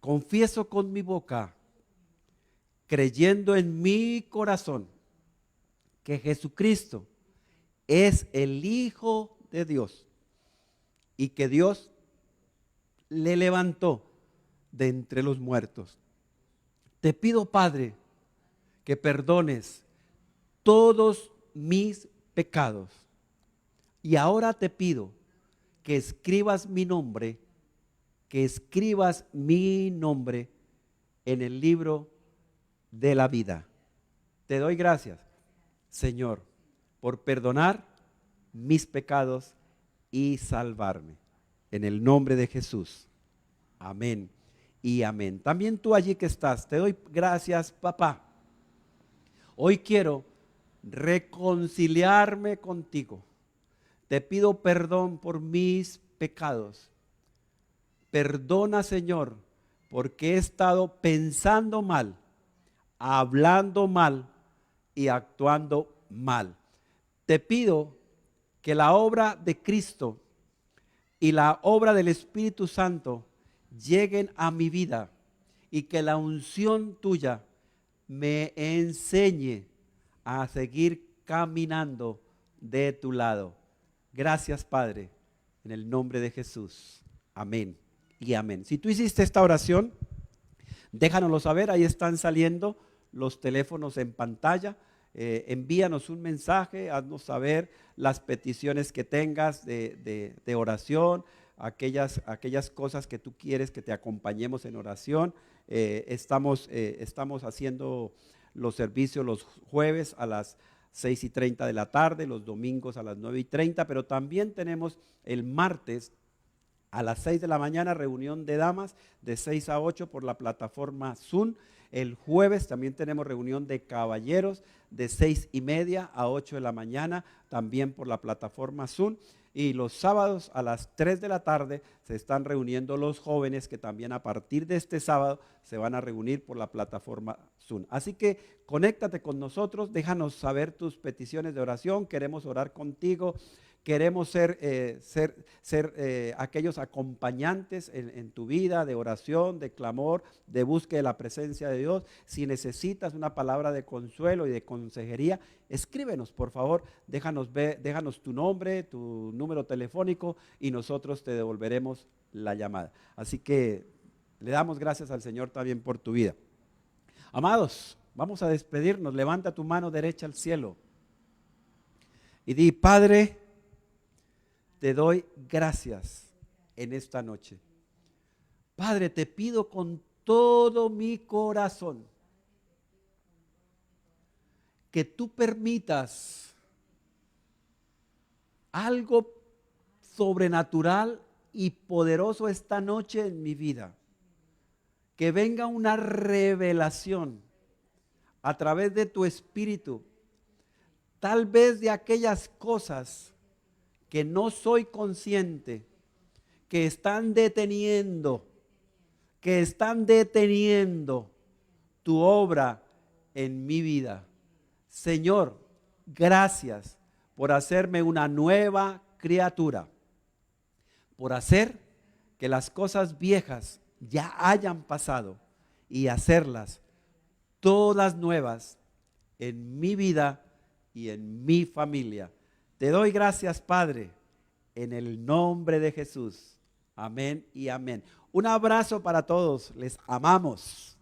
Confieso con mi boca, creyendo en mi corazón, que Jesucristo es el Hijo de Dios y que Dios le levantó de entre los muertos. Te pido, Padre, que perdones todos mis pecados. Y ahora te pido que escribas mi nombre, en el libro de la vida. Te doy gracias, Señor, por perdonar mis pecados y salvarme. en el nombre de Jesús. Amén y amén. También tú allí que estás, te doy gracias, papá. Hoy quiero reconciliarme contigo. Te pido perdón por mis pecados. Perdona, Señor, porque he estado pensando mal, hablando mal y actuando mal. Te pido que la obra de Cristo y la obra del Espíritu Santo lleguen a mi vida y que la unción tuya me enseñe a seguir caminando de tu lado. Gracias, Padre, en el nombre de Jesús. Amén y amén. Si tú hiciste esta oración, déjanoslo saber, ahí están saliendo los teléfonos en pantalla. Envíanos un mensaje, haznos saber las peticiones que tengas de oración, aquellas cosas que tú quieres que te acompañemos en oración. Estamos haciendo los servicios los jueves a las 6:30 de la tarde, los domingos a las 9:30, pero también tenemos el martes a las 6 de la mañana reunión de damas de 6 a 8 por la plataforma Zoom. El jueves también tenemos reunión de caballeros de 6:30 a 8 de la mañana, también por la plataforma Zoom. Y los sábados a las 3 de la tarde se están reuniendo los jóvenes que también a partir de este sábado se van a reunir por la plataforma Zoom. Así que conéctate con nosotros, déjanos saber tus peticiones de oración, queremos orar contigo. Queremos ser aquellos acompañantes en tu vida de oración, de clamor, de búsqueda de la presencia de Dios. Si necesitas una palabra de consuelo y de consejería, escríbenos, por favor. Déjanos tu nombre, tu número telefónico y nosotros te devolveremos la llamada. Así que le damos gracias al Señor también por tu vida. Amados, vamos a despedirnos. Levanta tu mano derecha al cielo y di: Padre, te doy gracias en esta noche. Padre, te pido con todo mi corazón que tú permitas algo sobrenatural y poderoso esta noche en mi vida. Que venga una revelación a través de tu Espíritu, tal vez de aquellas cosas que no soy consciente, que están deteniendo tu obra en mi vida. Señor, gracias por hacerme una nueva criatura, por hacer que las cosas viejas ya hayan pasado y hacerlas todas nuevas en mi vida y en mi familia. Te doy gracias, Padre, en el nombre de Jesús. Amén y amén. Un abrazo para todos. Les amamos.